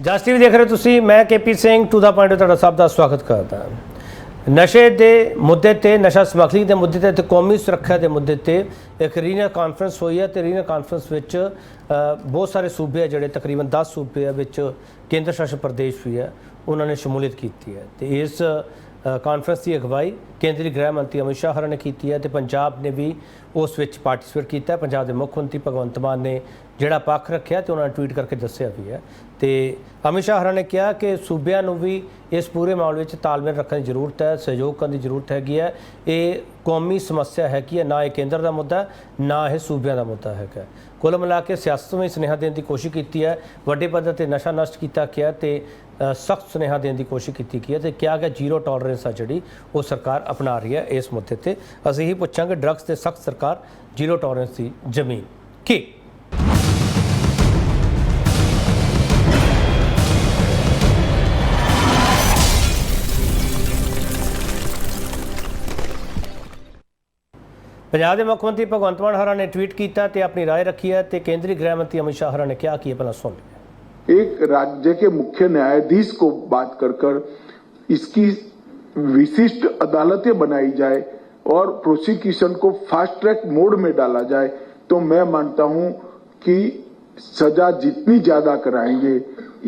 ਜਸ TV ਦੇਖ ਰਹੇ ਤੁਸੀਂ, ਮੈਂ KP Singh to the point ਤੁਹਾਡਾ ਸਭ ਦਾ ਸਵਾਗਤ ਕਰਦਾ ਹਾਂ। ਨਸ਼ੇ ਦੇ ਮੁੱਦੇ ਤੇ, ਨਸ਼ਾ ਸਮਗਲਿੰਗ ਦੇ ਮੁੱਦੇ ਤੇ ਕੌਮੀ ਸੁਰੱਖਿਆ ਦੇ ਮੁੱਦੇ ਤੇ ਇੱਕ ਰੀਜਨਲ ਕਾਨਫਰੰਸ ਹੋਈ ਹੈ ਤੇ ਰੀਜਨਲ ਕਾਨਫਰੰਸ ਵਿੱਚ ਬਹੁਤ ਸਾਰੇ ਸੂਬੇ ਆ ਜਿਹੜੇ ਤਕਰੀਬਨ 10 ਸੂਬੇ ਆ ਵਿੱਚ ਕੇਂਦਰ ਸ਼ਾਸਿਤ ਪ੍ਰਦੇਸ਼ ਵੀ ਹੈ, ਉਹਨਾਂ ਨੇ ਸ਼ਮੂਲੀਅਤ ਕੀਤੀ ਹੈ ਤੇ ਇਸ ਕਾਨਫਰੰਸ ਦੀ ਅਗਵਾਈ ਕੇਂਦਰੀ ਗ੍ਰਹਿ ਮੰਤਰੀ ਅਮਿਤ ਸ਼ਾਹ ਹਰਾਂ ਨੇ ਕੀਤੀ ਹੈ ਤੇ ਪੰਜਾਬ ਨੇ ਵੀ ਉਸ ਵਿੱਚ ਪਾਰਟਿਸਿਪੇਟ ਕੀਤਾ। ਪੰਜਾਬ ਦੇ ਮੁੱਖ ਮੰਤਰੀ ਭਗਵੰਤ ਮਾਨ ਨੇ ਜਿਹੜਾ ਪੱਖ ਰੱਖਿਆ ਤੇ ਉਹਨਾਂ ਨੇ ਟਵੀਟ ਕਰਕੇ ਦੱਸਿਆ ਵੀ ਹੈ ਤੇ ਅਮਿਤ ਸ਼ਾਹ ਹਰਾਂ ਨੇ ਕਿਹਾ ਕਿ ਸੂਬਿਆਂ ਨੂੰ ਵੀ ਇਸ ਪੂਰੇ ਮਾਮਲੇ ਵਿੱਚ ਤਾਲਮੇਲ ਰੱਖਣ ਦੀ ਜ਼ਰੂਰਤ ਹੈ, ਸਹਿਯੋਗ ਕਰਨ ਦੀ ਜ਼ਰੂਰਤ ਹੈਗੀ ਹੈ। ਇਹ ਕੌਮੀ ਸਮੱਸਿਆ ਹੈ ਕਿ ਨਾ ਇਹ ਕੇਂਦਰ ਦਾ ਮੁੱਦਾ, ਨਾ ਇਹ ਸੂਬਿਆਂ ਦਾ ਮੁੱਦਾ ਹੈਗਾ। ਕੁੱਲ ਮਿਲਾ ਕੇ ਸਿਆਸਤ ਨੂੰ ਸੁਨੇਹਾ ਦੇਣ ਦੀ ਕੋਸ਼ਿਸ਼ ਕੀਤੀ ਹੈ, ਵੱਡੇ ਪੱਧਰ ਤੇ ਨਸ਼ਾ ਨਸ਼ਟ ਕੀਤਾ ਗਿਆ ਤੇ सख्त सुनेहा देने की कोशिश की है तो क्या क्या जीरो टॉलरेंस है जी वो सरकार अपना रही है। इस मुद्दे पर असं ही पूछांगे ड्रग्स से सख्त सरकार जीरो टॉलरेंस की जमीन की। पंजाब के मुख्यमंत्री भगवंत मान हरा ने ट्वीट किया तो अपनी राय रखी है तो केंद्रीय गृह मंत्री अमित शाह हरा ने क्या किया, पहला सुन लिया। एक राज्य के मुख्य न्यायाधीश को बात कर इसकी विशिष्ट अदालतें बनाई जाए और प्रोसिक्यूशन को फास्ट ट्रैक मोड में डाला जाए तो मैं मानता हूं कि सजा जितनी ज्यादा कराएंगे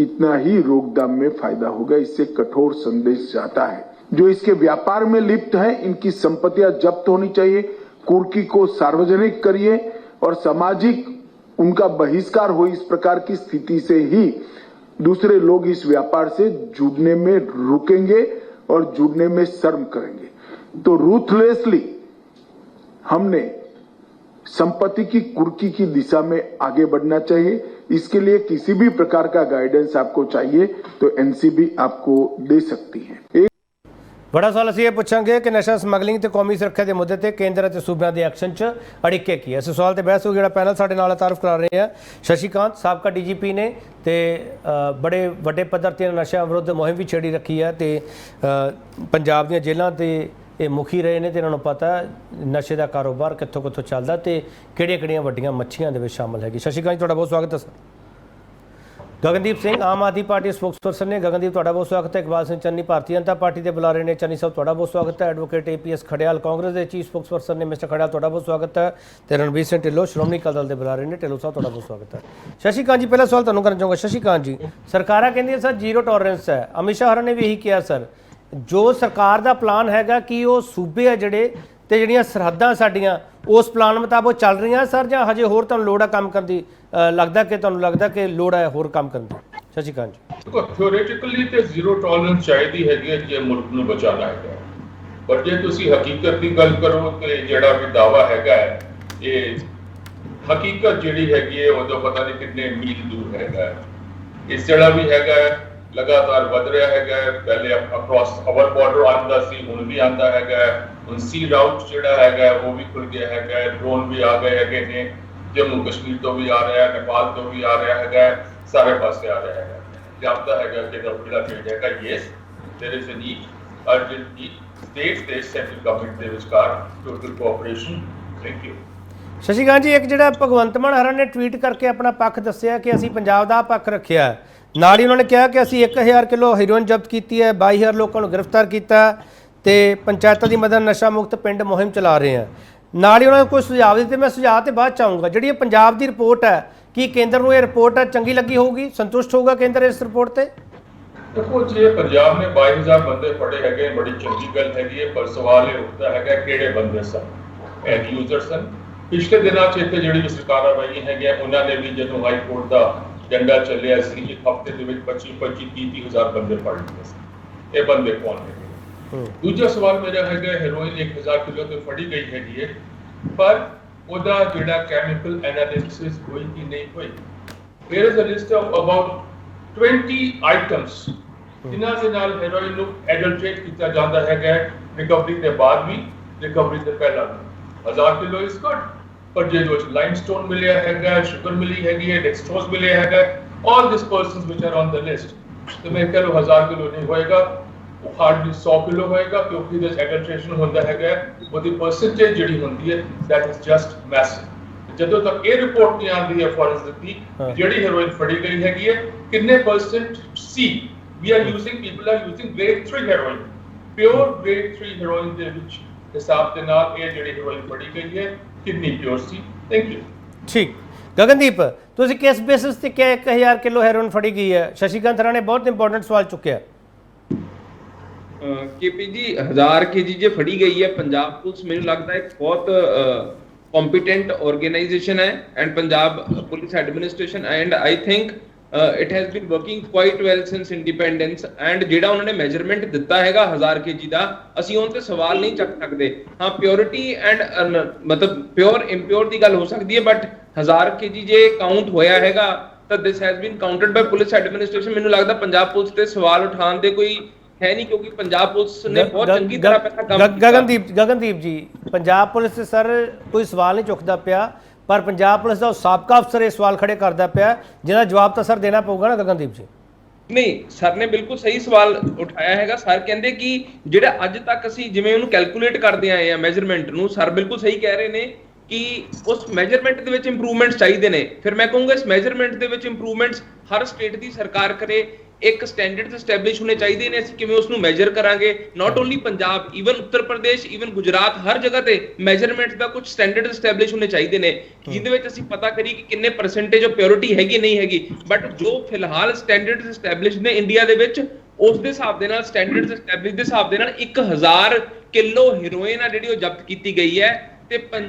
इतना ही रोकथाम में फायदा होगा। इससे कठोर संदेश जाता है। जो इसके व्यापार में लिप्त हैं इनकी संपत्तियां जब्त होनी चाहिए, कुर्की को सार्वजनिक करिए और सामाजिक उनका बहिष्कार हो। इस प्रकार की स्थिति से ही दूसरे लोग इस व्यापार से जुड़ने में रुकेंगे और जुड़ने में शर्म करेंगे। तो रूथलेसली हमने संपत्ति की कुर्की की दिशा में आगे बढ़ना चाहिए। इसके लिए किसी भी प्रकार का गाइडेंस आपको चाहिए तो एनसीबी आपको दे सकती है। बड़ा सवाल असं ये पूछांगे कि नशा समगलिंग ते कौमी सुरक्षा के मुद्दे ते केंद्र ते सूबे के एक्शन च अड़िके की है। इस सवाल ते बहस हो जो पैनल साडे नाल तारुफ करा रहे हैं शशिकांत साबका DGP ने ते बड़े वड्डे पद्धर ते नशा विरुद्ध मुहिम भी छेड़ी रखी है ते पंजाब दी जेलों ते ये मुखी रहे हैं तो इन्होंने पता नशे का कारोबार कितों कितों चलता तो किहड़ियां वड्डियां मच्छियां दे विच शामिल हैगी। शशिकांत तुहाडा बहुत स्वागत है सर। गगनदीप सिंह आम आदमी पार्टी स्पोक्सपर्सन ने, गगनदीप तुहाडा बहुत स्वागत है। इकबाल सिंह चन्नी भारतीय जनता पार्टी के बुलारे ने, चन्नी साहब तुहाडा बहुत स्वागत है। एडवोकेट APS खड़ियाल कांग्रेस के चीफ स्पोक्सपर्सन ने, मिस्टर खड़ियाल तुहाडा बहुत स्वागत है। तो रणबीर सिंह ढिल्लों श्रोमणी अकाली दल के बुलारे ने, ढिल्लों साहब तुहाडा बहुत स्वागत है। शशिकांत जी पहला सवाल तुहानूं करना चाहूँगा। शशिकांत जी, सरकारां कहंदियां सर जीरो टॉलरेंस है, अमित शाह ने भी यही किया सर, जो सरकार का प्लान हैगा कि वो सूबे है जिहड़े ते जिहड़ियां सरहदां साडीआं उस प्लान मुताबिक चल रही हैं सर, जां हजे होर तुहानूं लोड़ है काम करन दी, लगदा कि लोड़ है होर काम करन दी? शशिकांत जी देखो, थ्योरेटिकली तो जीरो टॉलरेंस चाहिए हैगी जे मुल्क नूं बचाना है, पर जे तुसी हकीकत की गल करो तो जिहड़ा भी दावा हैगा ये हकीकत जिहड़ी हैगी है उदों पता नहीं कितने मील दूर हैगा। इस जिहड़ा भी हैगा लगातार वध रहा हैगा। पहले अक्रॉस अवर बॉर्डर आंदा सी, हुण भी आंदा हैगा। हुण सी राउट जिहड़ा हैगा वो भी खुल गया हैगा, ड्रोन भी आ गए हैगे ने, जम्मू कश्मीर तो भी आ रहा है, नेपाल तो भी आ रहा हैगा, सारे पासे आ रहा है। जापता है कि जिहड़ा चेंज हैगा yes there is a need urgent need state ते सेंट्रल गवर्नमेंट दे विचकार total cooperation. Thank you. Shashikant ji, एक जिहड़ा भगवंत मान हरा ने ट्वीट करके अपना पक्ष दस्सिया कि असीं पंजाब दा पक्ष रखिया, नाल ही उन्होंने कहा कि असीं 1000 किलो हीरोइन जब्त की है, 22000 लोगों को गिरफ्तार किया ते पंचायतों की मदद नशा मुक्त पिंड मुहिम चला रहे हैं। नाल ही उन्होंने कोई सुझाव दिते, मैं सुझाव तो बाद चाहूँगा। जिहड़ी पंजाब की रिपोर्ट है कि केंद्र को यह रिपोर्ट है चंगी लगी होगी, संतुष्ट होगा केंद्र इस रिपोर्ट से? देखो जे पंजाब ने 22000 बंदे फड़े हैगे बड़ी चंगी गल हैगी है, पर सवाल ये उठता है किहड़े बंदे सन, एंड यूजर सन। पिछले दिनों च इत्थे जिहड़ी सरकारां बणीआं हैगीआं उन्हां ने भी जदों हाई कोर्ट का डंडा चलिया सी एक हफ्ते दे विच 25-30 बंदे फड़ लिए सी। ये बंदे कौन है? दूजा सवाल मेरा हैगा हेरोइन 1000 किलो तो फड़ी गई हैगी है, पर ਉਹਦਾ ਜਿਹੜਾ ਕੈਮੀਕਲ ਐਨਾਲਿਸਿਸ ਹੋਈ ਕਿ ਨਹੀਂ ਹੋਈ। There is a list of about 20 items ਜਿਨ੍ਹਾਂ ਦੇ ਨਾਲ ਹੈਰੋਇਨ ਨੂੰ ਐਡਲਟਰੇਟ ਕੀਤਾ ਜਾਂਦਾ ਹੈਗਾ ਰਿਕਵਰੀ ਦੇ ਬਾਅਦ ਵੀ, ਰਿਕਵਰੀ ਤੋਂ ਪਹਿਲਾਂ ਵੀ। 1000 ਕਿਲੋ ਇਜ਼ ਗੁੱਡ, ਪਰ ਜੇ ਜੋ ਲਾਈਮਸਟੋਨ ਮਿਲਿਆ ਹੈਗਾ, ਸ਼ੂਗਰ ਮਿਲੀ ਹੈਗੀ ਹੈ, ਡੈਕਸਟ੍ਰੋਜ਼ ਮਿਲਿਆ ਹੈਗਾ, all these persons which are on the list, तो मैं कह लो 1000 किलो नहीं होएगा, हार्डली 100 किलो होएगा, क्योंकि एडल्ट्रेशन होता है वो परसेंटेज जी होंगी है दैट इज जस्ट मैसिव। ਜਦੋਂ ਤੱਕ ਇਹ ਰਿਪੋਰਟ ਨਹੀਂ ਆਉਂਦੀ ਹੈ ਫੋਰੈਂਸਿਕ ਦੀ ਜਿਹੜੀ ਹੈਰੋਇਨ ਫੜੀ ਗਈ ਹੈਗੀ ਹੈ ਕਿੰਨੇ ਪਰਸੈਂਟ ਸੀ we are using people are using grade 3 heroin pure grade 3 heroin ਦੇ ਵਿੱਚ ਹਿਸਾਬ ਦੇ ਨਾਲ ਇਹ ਜਿਹੜੀ ਹੈਰੋਇਨ ਫੜੀ ਗਈ ਹੈ ਕਿੰਨੀ ਪਿਓਰ ਸੀ। Thank you. ਠੀਕ ਗਗਨਦੀਪ, ਤੁਸੀਂ ਕਿਸ ਬੇਸਿਸ ਤੇ ਕਿਹਾ 1000 ਕਿਲੋ ਹੈਰੋਇਨ ਫੜੀ ਗਈ ਹੈ? ਸ਼ਸ਼ੀਕਾਂਤ ਰਾਣਾ ਨੇ ਬਹੁਤ ਇੰਪੋਰਟੈਂਟ ਸਵਾਲ ਚੁੱਕਿਆ। केपी जी 1000 kg ਜੇ ਫੜੀ ਗਈ ਹੈ ਪੰਜਾਬ ਪੁਲਿਸ ਮੈਨੂੰ ਲੱਗਦਾ ਹੈ ਬਹੁਤ ਕੰਪੀਟੈਂਟ ਆਰਗੇਨਾਈਜੇਸ਼ਨ ਹੈ and Punjab police administration and I think it has been working quite well since independence and ਜਿਹੜਾ ਉਹਨਾਂ ਨੇ ਮੈਜਰਮੈਂਟ ਦਿੱਤਾ ਹੈਗਾ 1000 kg ਦਾ ਅਸੀਂ ਉਹਨਾਂ ਤੇ ਸਵਾਲ ਨਹੀਂ ਚੱਕ ਸਕਦੇ। ਹਾਂ ਪਿਓਰਿਟੀ ਐਂਡ ਮਤਲਬ ਪਿਓਰ ਇੰਪਿਓਰ ਦੀ ਗੱਲ ਹੋ ਸਕਦੀ ਹੈ ਬਟ 1000 kg ਜੇ ਕਾਊਂਟ ਹੋਇਆ ਹੈਗਾ ਤਾਂ this has been counted by police administration. ਮੈਨੂੰ ਲੱਗਦਾ ਪੰਜਾਬ ਪੁਲਿਸ ਤੇ ਸਵਾਲ ਉਠਾਉਣ ਦੇ ਕੋਈ ਹੈ ਨਹੀਂ ਕਿਉਂਕਿ ਪੰਜਾਬ ਪੁਲਿਸ ਨੇ ਬਹੁਤ ਚੰਗੀ ਤਰ੍ਹਾਂ ਪਹਿਲਾਂ ਕੰਮ ਗਗਨਦੀਪ ਜੀ, ਪੰਜਾਬ ਪੁਲਿਸ ਤੇ ਸਰ ਕੋਈ ਸਵਾਲ ਨਹੀਂ ਚੁੱਕਦਾ ਪਿਆ ਪਰ ਪੰਜਾਬ ਪੁਲਿਸ ਦਾ ਸਾਬਕਾ ਅਫਸਰ ਇਹ ਸਵਾਲ ਖੜੇ ਕਰਦਾ ਪਿਆ ਜਿਹਦਾ ਜਵਾਬ ਤਾਂ ਸਰ ਦੇਣਾ ਪਊਗਾ ਨਾ ਗਗਨਦੀਪ ਜੀ। ਨਹੀਂ ਸਰ ਨੇ ਬਿਲਕੁਲ ਸਹੀ ਸਵਾਲ ਉਠਾਇਆ ਹੈਗਾ। ਸਰ ਕਹਿੰਦੇ ਕਿ ਜਿਹੜਾ ਅੱਜ ਤੱਕ ਅਸੀਂ ਜਿਵੇਂ ਉਹਨੂੰ ਕੈਲਕੂਲੇਟ ਕਰਦੇ ਆਏ ਆ ਮੈਜ਼ਰਮੈਂਟ ਨੂੰ, ਸਰ ਬਿਲਕੁਲ ਸਹੀ ਕਹਿ ਰਹੇ ਨੇ ਕਿ ਉਸ ਮੈਜ਼ਰਮੈਂਟ ਦੇ ਵਿੱਚ ਇੰਪਰੂਵਮੈਂਟਸ ਚਾਹੀਦੇ ਨੇ। ਫਿਰ ਮੈਂ ਕਹੂੰਗਾ ਇਸ ਮੈਜ਼ਰਮੈਂਟ ਦੇ ਵਿੱਚ ਇੰਪਰੂਵਮੈਂਟਸ ਹਰ ਸਟੇਟ ਦੀ ਸਰਕਾਰ ਕਰੇ, ਇੱਕ ਸਟੈਂਡਰਡਸ ਐਸਟੈਬਲਿਸ਼ ਹੋਣੇ ਚਾਹੀਦੇ ਨੇ। ਅਸੀਂ ਕਿਵੇਂ ਉਸ ਨੂੰ ਮੈਜ਼ਰ ਕਰਾਂਗੇ? Not only Punjab, even Uttar Pradesh, even Gujarat, ਹਰ ਜਗ੍ਹਾ ਤੇ ਮੈਜ਼ਰਮੈਂਟ ਦਾ ਕੁਝ ਸਟੈਂਡਰਡ ਐਸਟੈਬਲਿਸ਼ ਹੋਣੇ ਚਾਹੀਦੇ ਨੇ ਜਿਹਦੇ ਵਿੱਚ ਅਸੀਂ ਪਤਾ ਕਰੀਏ ਕਿ ਕਿੰਨੇ ਪਰਸੈਂਟੇਜ ਆਫ ਪਿਓਰਿਟੀ ਹੈਗੀ ਨਹੀਂ ਹੈਗੀ। ਬਟ ਜੋ ਫਿਲਹਾਲ ਸਟੈਂਡਰਡਸ ਐਸਟੈਬਲਿਸ਼ ਨੇ ਇੰਡੀਆ ਦੇ ਵਿੱਚ ਉਸ ਦੇ ਹਿਸਾਬ ਦੇ ਨਾਲ ਸਟੈਂਡਰਡਸ ਐਸਟੈਬਲਿਸ਼ ਦੇ ਹਿਸਾਬ ਦੇ ਨਾਲ 1000 ਕਿਲੋ ਹੈਰੋਇਨ ਆ ਜਿਹੜੀ ਉਹ ਜ਼ਬਤ ਕੀਤੀ ਗਈ ਹੈ ਤੇ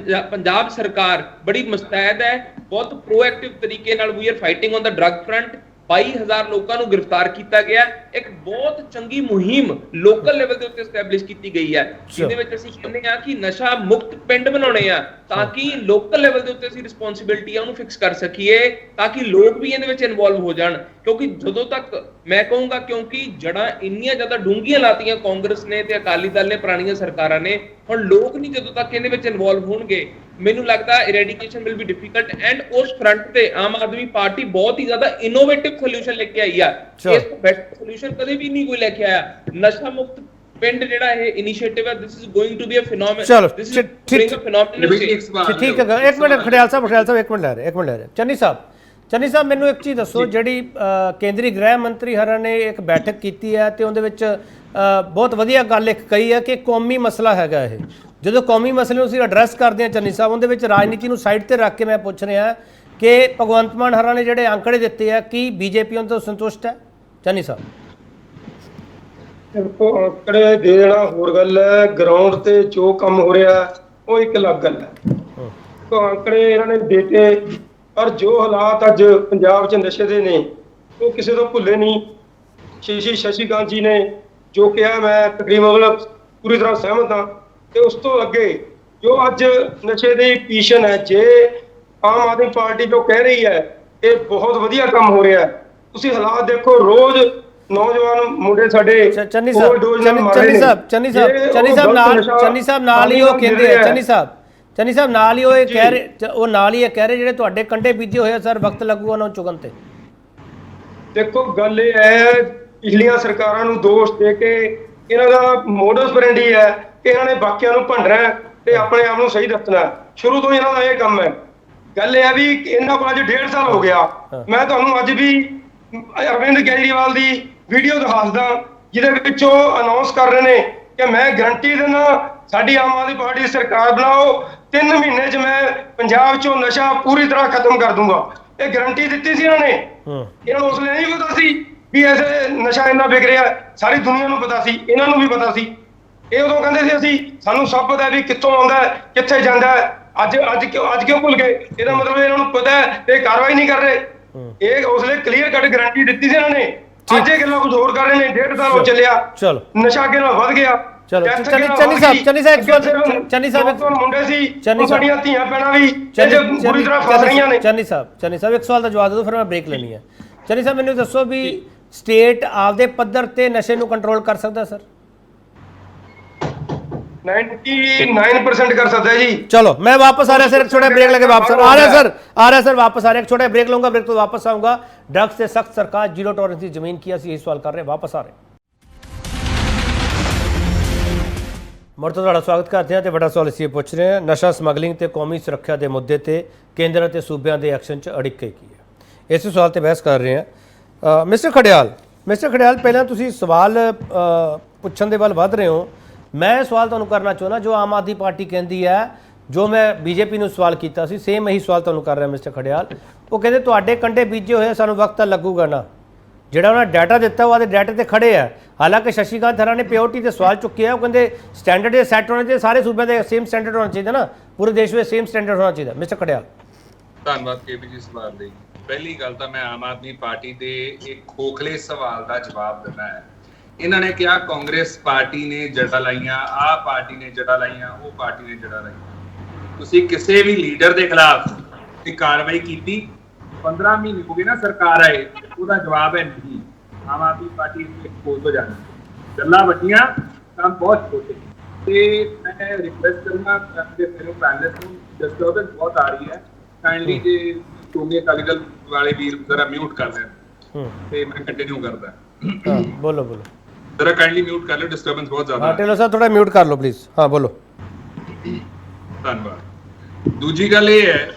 ਪੰਜਾਬ ਸਰਕਾਰ ਬੜੀ ਮੁਸਤੈਦ ਹੈ, ਬਹੁਤ ਪ੍ਰੋਐਕਟਿਵ ਤਰੀਕੇ ਨਾਲ we are fighting on the drug front. 22000 ਲੋਕਾਂ ਨੂੰ ਗ੍ਰਿਫਤਾਰ ਕੀਤਾ ਗਿਆ। ਇੱਕ ਬਹੁਤ ਚੰਗੀ ਮੁਹਿੰਮ ਲੋਕਲ ਲੈਵਲ ਦੇ ਉੱਤੇ ਐਸਟੈਬਲਿਸ਼ ਕੀਤੀ ਗਈ ਹੈ ਜਿਹਦੇ ਵਿੱਚ ਅਸੀਂ ਕਹਿੰਦੇ ਆ ਕਿ ਨਸ਼ਾ ਮੁਕਤ ਪਿੰਡ ਬਣਾਉਣੇ ਆ ਤਾਂ ਕਿ ਲੋਕਲ ਲੈਵਲ ਦੇ ਉੱਤੇ ਅਸੀਂ ਰਿਸਪੌਂਸਿਬਿਲਟੀ ਆ ਉਹਨੂੰ ਫਿਕਸ ਕਰ ਸਕੀਏ ਤਾਂ ਕਿ ਲੋਕ ਵੀ ਇਹਦੇ ਵਿੱਚ ਇਨਵੋਲਵ ਹੋ ਜਾਣ। ਕਿਉਂਕਿ ਜਦੋਂ ਤੱਕ ਮੈਂ ਕਹੂੰਗਾ ਕਿਉਂਕਿ ਜੜਾਂ ਇੰਨੀਆਂ ਜ਼ਿਆਦਾ ਡੂੰਘੀਆਂ ਲਾਤੀਆਂ ਕਾਂਗਰਸ ਨੇ ਤੇ ਅਕਾਲੀ ਦਲ ਨੇ, ਪੁਰਾਣੀਆਂ ਸਰਕਾਰਾਂ ਨੇ, ਹੁਣ ਲੋਕ ਨਹੀਂ ਜਦੋਂ ਤੱਕ ਇਹਦੇ ਵਿੱਚ ਇਨਵੋਲਵ ਹੋਣਗੇ ਮੈਨੂੰ ਲੱਗਦਾ ਇਰੈਡੀਕੇਸ਼ਨ ਵਿਲ ਬੀ ਡਿਫਿਕਲਟ। ਐਂਡ ਉਸ ਫਰੰਟ ਤੇ ਆਮ ਆਦਮੀ ਪਾਰਟੀ ਬਹੁਤ ਹੀ ਜ਼ਿਆਦਾ ਇਨੋਵੇਟਿਵ ਸੋਲੂਸ਼ਨ ਲੈ ਕੇ ਆਈ ਆ। ਇਸ ਤੋਂ ਬੈਸਟ ਸੋਲੂਸ਼ਨ ਕਦੇ ਵੀ ਨਹੀਂ ਕੋਈ ਲੈ ਕੇ ਆਇਆ। ਨਸ਼ਾ ਮੁਕਤ ਪਿੰਡ ਜਿਹੜਾ ਇਹ ਇਨੀਸ਼ੀਏਟਿਵ ਹੈ this is going to be a phenomenon. ਚਲੋ ਦਿਸ ਇਜ਼ ਬ੍ਰਿੰਗ ਅ ਫਿਨੋਮੀਨਨ। ਠੀਕ ਹੈ, ਇੱਕ ਮਿੰਟ ਖੜਿਆਲ ਸਾਹਿਬ ਇੱਕ ਮਿੰਟ ਲੈ ਰਹੇ ਚੰਨੀ ਸਾਹਿਬ ਮੈਨੂੰ ਇੱਕ ਚੀਜ਼ ਦੱਸੋ, ਜਿਹੜੀ ਕੇਂਦਰੀ ਗ੍ਰਹਿ ਮੰਤਰੀ ਹਰਾਂ ਨੇ ਇੱਕ ਬੈਠਕ ਕੀਤੀ ਹੈ ਤੇ ਉਹਦੇ ਵਿੱਚ ਬਹੁਤ ਵਧੀਆ ਗੱਲ ਇੱਕ ਕਹੀ ਹੈ ਕਿ ਕੌਮੀ ਮਸਲਾ ਹੈਗਾ ਇਹ। ਜਦੋਂ ਕੌਮੀ ਮਸਲੇ ਨੂੰ ਅਸੀਂ ਐਡਰੈਸ ਕਰਦੇ ਹਾਂ ਚੰਨੀ ਸਾਹਿਬ, ਉਹਦੇ ਵਿੱਚ ਰਾਜਨੀਤੀ ਨੂੰ ਸਾਈਡ ਤੇ ਰੱਖ ਕੇ ਮੈਂ ਪੁੱਛ ਰਿਹਾ ਕਿ ਭਗਵੰਤ ਮਾਨ ਹਰਾਂ ਨੇ ਜਿਹੜੇ ਅੰਕੜੇ ਦਿੱਤੇ ਆ ਕੀ ਬੀਜੇਪੀ ਉਹਨਾਂ ਤੋਂ ਸੰਤੁਸ਼ਟ ਹੈ? ਚੰਨੀ ਸਾਹਿਬ ਅੰਕੜੇ ਦੇ ਦੇਣਾ ਹੋਰ ਗੱਲ ਹੈ, ਗਰਾਊਂਡ ਤੇ ਜੋ ਕੰਮ ਹੋ ਰਿਹਾ ਉਹ ਇੱਕ ਅਲੱਗ ਗੱਲ ਹੈ। ਅੰਕੜੇ ਇਹਨਾਂ ਨੇ ਦਿੱਤੇ ਪਰ ਜੋ ਹਾਲਾਤ ਅੱਜ ਪੰਜਾਬ 'ਚ ਨਸ਼ੇ ਦੇ ਨੇ ਉਹ ਕਿਸੇ ਤੋਂ ਭੁੱਲੇ ਨਹੀਂ। ਸ਼ਸ਼ੀਕਾਂਤ ਜੀ ਨੇ ਜੋ ਕਿਹਾ ਮੈਂ ਤਕਰੀਬਨ ਪੂਰੀ ਤਰ੍ਹਾਂ ਸਹਿਮਤ ਹਾਂ ਤੇ ਉਸ ਤੋਂ ਅੱਗੇ ਜੋ ਅੱਜ ਨਸ਼ੇ ਦੀ ਪੀਸ਼ਨ ਹੈ, ਜੇ ਆਮ ਆਦਮੀ ਪਾਰਟੀ ਜੋ ਕਹਿ ਰਹੀ ਹੈ ਇਹ ਬਹੁਤ ਵਧੀਆ ਕੰਮ ਹੋ ਰਿਹਾ, ਤੁਸੀਂ ਹਾਲਾਤ ਦੇਖੋ। ਰੋਜ਼ ਨੌਜਵਾਨ ਮੁੰਡੇ ਸਾਡੇ ਚੰਨੀ ਸਾਹਿਬ ਨਾਲ ਹੀ ਉਹ ਕਹਿੰਦੇ ਆ ਚੰਨੀ ਸਾਹਿਬ ਨਾਲ ਹੀ ਉਹ ਇਹ ਕਹਿ ਰਹੇ, ਉਹ ਨਾਲ ਹੀ ਇਹ ਕਹਿ ਰਹੇ ਜਿਹੜੇ ਤੁਹਾਡੇ ਕੰਡੇ ਬੀਜੇ ਹੋਏ ਆ ਸਰ ਵਕਤ ਲੱਗੂਗਾ ਉਹਨਾਂ ਨੂੰ ਚੁਗਣ ਤੇ। ਦੇਖੋ ਗੱਲ ਇਹ ਹੈ ਪਿਛਲੀਆਂ ਸਰਕਾਰਾਂ ਨੂੰ ਦੋਸ਼ ਦੇ ਕੇ ਇਹਨਾਂ ਦਾ ਮੋਡਸ ਬਰੈਂਡੀ ਹੈ ਕਿ ਇਹਨਾਂ ਨੇ ਬਾਕੀਆਂ ਨੂੰ ਭੰਡਣਾ ਤੇ ਆਪਣੇ ਆਪ ਨੂੰ ਸਹੀ ਦੱਸਣਾ। ਸ਼ੁਰੂ ਤੋਂ ਇਹਨਾਂ ਦਾ ਇਹ ਕੰਮ ਹੈ। ਗੱਲ ਇਹ ਹੈ ਵੀ ਇਹਨਾਂ ਕੋਲ ਅੱਜ 1.5 ਸਾਲ ਹੋ ਗਿਆ। ਮੈਂ ਤੁਹਾਨੂੰ ਅੱਜ ਵੀ ਅਰਵਿੰਦ ਕੇਜਰੀਵਾਲ ਦੀ ਵੀਡੀਓ ਦਿਖਾਉਂਦਾ ਜਿਹਦੇ ਵਿੱਚ ਉਹ ਅਨਾਉਂਸ ਕਰ ਰਹੇ ਨੇ ਕਿ ਮੈਂ ਗਰੰਟੀ ਦਿੰਦਾ ਸਾਡੀ ਆਮ ਆਦਮੀ ਪਾਰਟੀ ਦੀ ਸਰਕਾਰ ਬਣਾਓ, 3 ਮਹੀਨੇ 'ਚ ਮੈਂ ਪੰਜਾਬ 'ਚੋਂ ਨਸ਼ਾ ਪੂਰੀ ਤਰ੍ਹਾਂ ਖਤਮ ਕਰ ਦੂੰਗਾ। ਇਹ ਗਰੰਟੀ ਦਿੱਤੀ ਸੀ ਇਹਨਾਂ ਨੇ। ਇਹਨਾਂ ਨੂੰ ਉਸ ਵੇਲੇ ਨਹੀਂ ਪਤਾ ਸੀ ਵੀ ਐਸੇ ਨਸ਼ਾ ਇੰਨਾ ਵਿਕ ਰਿਹਾ, ਸਾਰੀ ਦੁਨੀਆ ਨੂੰ ਪਤਾ ਸੀ, ਇਹਨਾਂ ਨੂੰ ਵੀ ਪਤਾ ਸੀ। ਇਹ ਉਦੋਂ ਕਹਿੰਦੇ ਸੀ ਅਸੀਂ ਸਾਨੂੰ ਸਭ ਪਤਾ ਵੀ ਕਿੱਥੋਂ ਆਉਂਦਾ ਕਿੱਥੇ ਜਾਂਦਾ। ਅੱਜ ਕਿਉਂ ਭੁੱਲ ਗਏ? ਇਹਦਾ ਮਤਲਬ ਇਹਨਾਂ ਨੂੰ ਪਤਾ ਹੈ ਤੇ ਕਾਰਵਾਈ ਨਹੀਂ ਕਰ ਰਹੇ। ਇਹ ਉਸ ਵੇਲੇ ਕਲੀਅਰ ਕੱਟ ਗਰੰਟੀ ਦਿੱਤੀ ਸੀ ਇਹਨਾਂ ਨੇ। ਅੱਜ ਇਹ ਗੱਲਾਂ ਕੁਝ ਹੋਰ ਕਰ ਰਹੇ ਨੇ। 1.5 ਸਾਲ ਹੋ ਚੱਲਿਆ, ਨਸ਼ਾ ਅੱਗੇ ਨਾਲ ਵੱਧ ਗਿਆ। ਚਲੋ ਚੰਨੀ ਸਾਹਿਬ ਮੁੰਡੇ ਸੀ, ਸਾਡੀਆਂ ਧੀਆਂ ਭੈਣਾਂ ਵੀ ਪੂਰੀ ਤਰ੍ਹਾਂ ਫਸ ਰਹੀਆਂ ਨੇ। ਚੰਨੀ ਸਾਹਿਬ ਇੱਕ ਸਵਾਲ ਦਾ ਜਵਾਬ ਦਿਓ ਫਿਰ ਮੈਂ ਬ੍ਰੇਕ ਲੈਣੀ ਹੈ। ਚੰਨੀ ਸਾਹਿਬ ਮੈਨੂੰ ਦੱਸੋ ਵੀ ਸਟੇਟ ਆਪਦੇ ਪੱਧਰ ਤੇ ਨਸ਼ੇ ਨੂੰ ਕੰਟਰੋਲ ਕਰ ਸਕਦਾ ਸਰ? 99% ਕਰ ਸਕਦਾ ਜੀ। चलो मैं वापस आ रहा सर, एक छोटा ब्रेक लगे वापस आ रहा सर वापस आ रहा है। एक छोटा ब्रेक लूंगा, ब्रेक तो वापस आऊंगा। ड्रग्स से सख्त सरकार, जीरो टॉलरेंस की जमीन की, यही सवाल कर रहे हैं। वापस आ रहे हैं। ਮੁੜ ਤੋਂ ਤੁਹਾਡਾ ਸਵਾਗਤ ਕਰਦੇ ਹਾਂ ਤੇ ਵੱਡਾ ਸਵਾਲ ਅਸੀਂ ਇਹ ਪੁੱਛ ਰਹੇ ਹਾਂ, ਨਸ਼ਾ ਸਮਗਲਿੰਗ ਤੇ ਕੌਮੀ ਸੁਰੱਖਿਆ ਦੇ ਮੁੱਦੇ ਤੇ ਕੇਂਦਰ ਅਤੇ ਸੂਬਿਆਂ ਦੇ ਐਕਸ਼ਨ 'ਚ ਅੜਿੱਕੇ ਕੀ ਹੈ, ਇਸੇ ਸਵਾਲ ਤੇ ਬਹਿਸ ਕਰ ਰਹੇ ਹਾਂ। ਮਿਸਟਰ ਖੜਿਆਲ ਪਹਿਲਾਂ ਤੁਸੀਂ ਸਵਾਲ ਪੁੱਛਣ ਦੇ ਵੱਲ ਵੱਧ ਰਹੇ ਹੋ। ਮੈਂ ਸਵਾਲ ਤੁਹਾਨੂੰ ਕਰਨਾ ਚਾਹੁੰਦਾ, ਜੋ ਆਮ ਆਦਮੀ ਪਾਰਟੀ ਕਹਿੰਦੀ ਹੈ, ਜੋ ਮੈਂ ਬੀਜੇਪੀ ਨੂੰ ਸਵਾਲ ਕੀਤਾ ਸੀ, ਸੇਮ ਇਹੀ ਸਵਾਲ ਤੁਹਾਨੂੰ ਕਰ ਰਿਹਾ ਮਿਸਟਰ ਖੜਿਆਲ। ਉਹ ਕਹਿੰਦੇ ਤੁਹਾਡੇ ਕੰਡੇ ਬੀਜੇ ਹੋਏ, ਸਾਨੂੰ ਵਕਤ ਤਾਂ ਲੱਗੂਗਾ ਨਾ। ਜਿਹੜਾ ਉਹਨਾਂ ਡਾਟਾ ਦਿੱਤਾ ਉਹ ਆਦੇ ਡਾਟੇ ਤੇ ਖੜੇ ਆ। ਹਾਲਾਂਕਿ ਸ਼ਸ਼ੀਕਾਂਤ ਥਰਾ ਨੇ ਪਿਓਰਟੀ ਤੇ ਸਵਾਲ ਚੁੱਕਿਆ, ਉਹ ਕਹਿੰਦੇ ਸਟੈਂਡਰਡ ਇਹ ਸੈੱਟ ਹੋਣੇ ਚਾਹੀਦੇ, ਸਾਰੇ ਸੂਬਿਆਂ ਦੇ ਸੇਮ ਸਟੈਂਡਰਡ ਹੋਣਾ ਚਾਹੀਦਾ ਨਾ, ਪੂਰੇ ਦੇਸ਼ ਵਿੱਚ ਸੇਮ ਸਟੈਂਡਰਡ ਹੋਣਾ ਚਾਹੀਦਾ। ਮਿਸਟਰ ਖੜਿਆਲ ਧੰਨਵਾਦ ਕੇਪੀ ਜੀ ਸਵਾਲ ਲਈ। ਪਹਿਲੀ ਗੱਲ ਤਾਂ ਮੈਂ ਆਮ ਆਦਮੀ ਪਾਰਟੀ ਦੇ ਇੱਕ ਖੋਖਲੇ ਸਵਾਲ ਦਾ ਜਵਾਬ ਦੇਣਾ ਹੈ। ਇਹਨਾਂ ਨੇ ਕਿਹਾ ਕਾਂਗਰਸ ਪਾਰਟੀ ਨੇ ਜੜ੍ਹਾਂ ਲਾਈਆਂ, ਆਹ ਪਾਰਟੀ ਨੇ ਜੜ੍ਹਾਂ ਲਾਈਆਂ, ਉਹ ਪਾਰਟੀ ਨੇ ਜੜ੍ਹਾਂ ਲਾਈਆਂ। ਤੁਸੀਂ ਕਿਸੇ ਵੀ ਲੀਡਰ ਦੇ ਖਿਲਾਫ ਕੋਈ ਕਾਰਵਾਈ ਕੀਤੀ? 15 ਮਹੀਨੇ ਹੋ ਗਏ ਨਾ ਸਰਕਾਰ ਆਏ, ਉਹਦਾ ਜਵਾਬ ਹੈ ਨਹੀਂ। ਆਮ ਆਦਮੀ ਪਾਰਟੀ ਇਸ ਵਿੱਚ ਖੋਜ ਹੋ ਜਾਂਦੀ, ਗੱਲਾਂ ਵੱਡੀਆਂ, ਕੰਮ ਬਹੁਤ ਛੋਟੇ। ਤੇ ਮੈਂ ਰਿਕੁਐਸਟ ਕਰੂੰਗਾ ਆਪਣੇ ਮੇਰੇ ਪੈਨਲਿਸਟ ਨੂੰ, ਡਿਸਟਰਬੈਂਸ ਬਹੁਤ ਆ ਰਹੀ ਹੈ, ਕਾਈਂਡਲੀ ਜੇ ਸ਼੍ਰੋਮਣੀ ਅਕਾਲੀ ਦਲ ਵਾਲੇ ਵੀਰ ਜ਼ਰਾ ਮਿਊਟ ਕਰ ਲੈਣ ਤੇ ਮੈਂ ਕੰਟੀਨਿਊ ਕਰਦਾ। ਬੋਲੋ ਜ਼ਰਾ ਕਾਈਂਡਲੀ ਮਿਊਟ ਕਰ ਲਓ, ਡਿਸਟਰਬੈਂਸ ਬਹੁਤ ਜ਼ਿਆਦਾ ਹੈ। ਟੇਲਰ ਸਾਹਿਬ ਥੋੜਾ ਮਿਊਟ ਕਰ ਲਓ ਪਲੀਜ਼। ਹਾਂ ਬੋਲੋ। ਧੰਨਵਾਦ। ਦੂਜੀ ਗੱਲ ਇਹ ਹੈ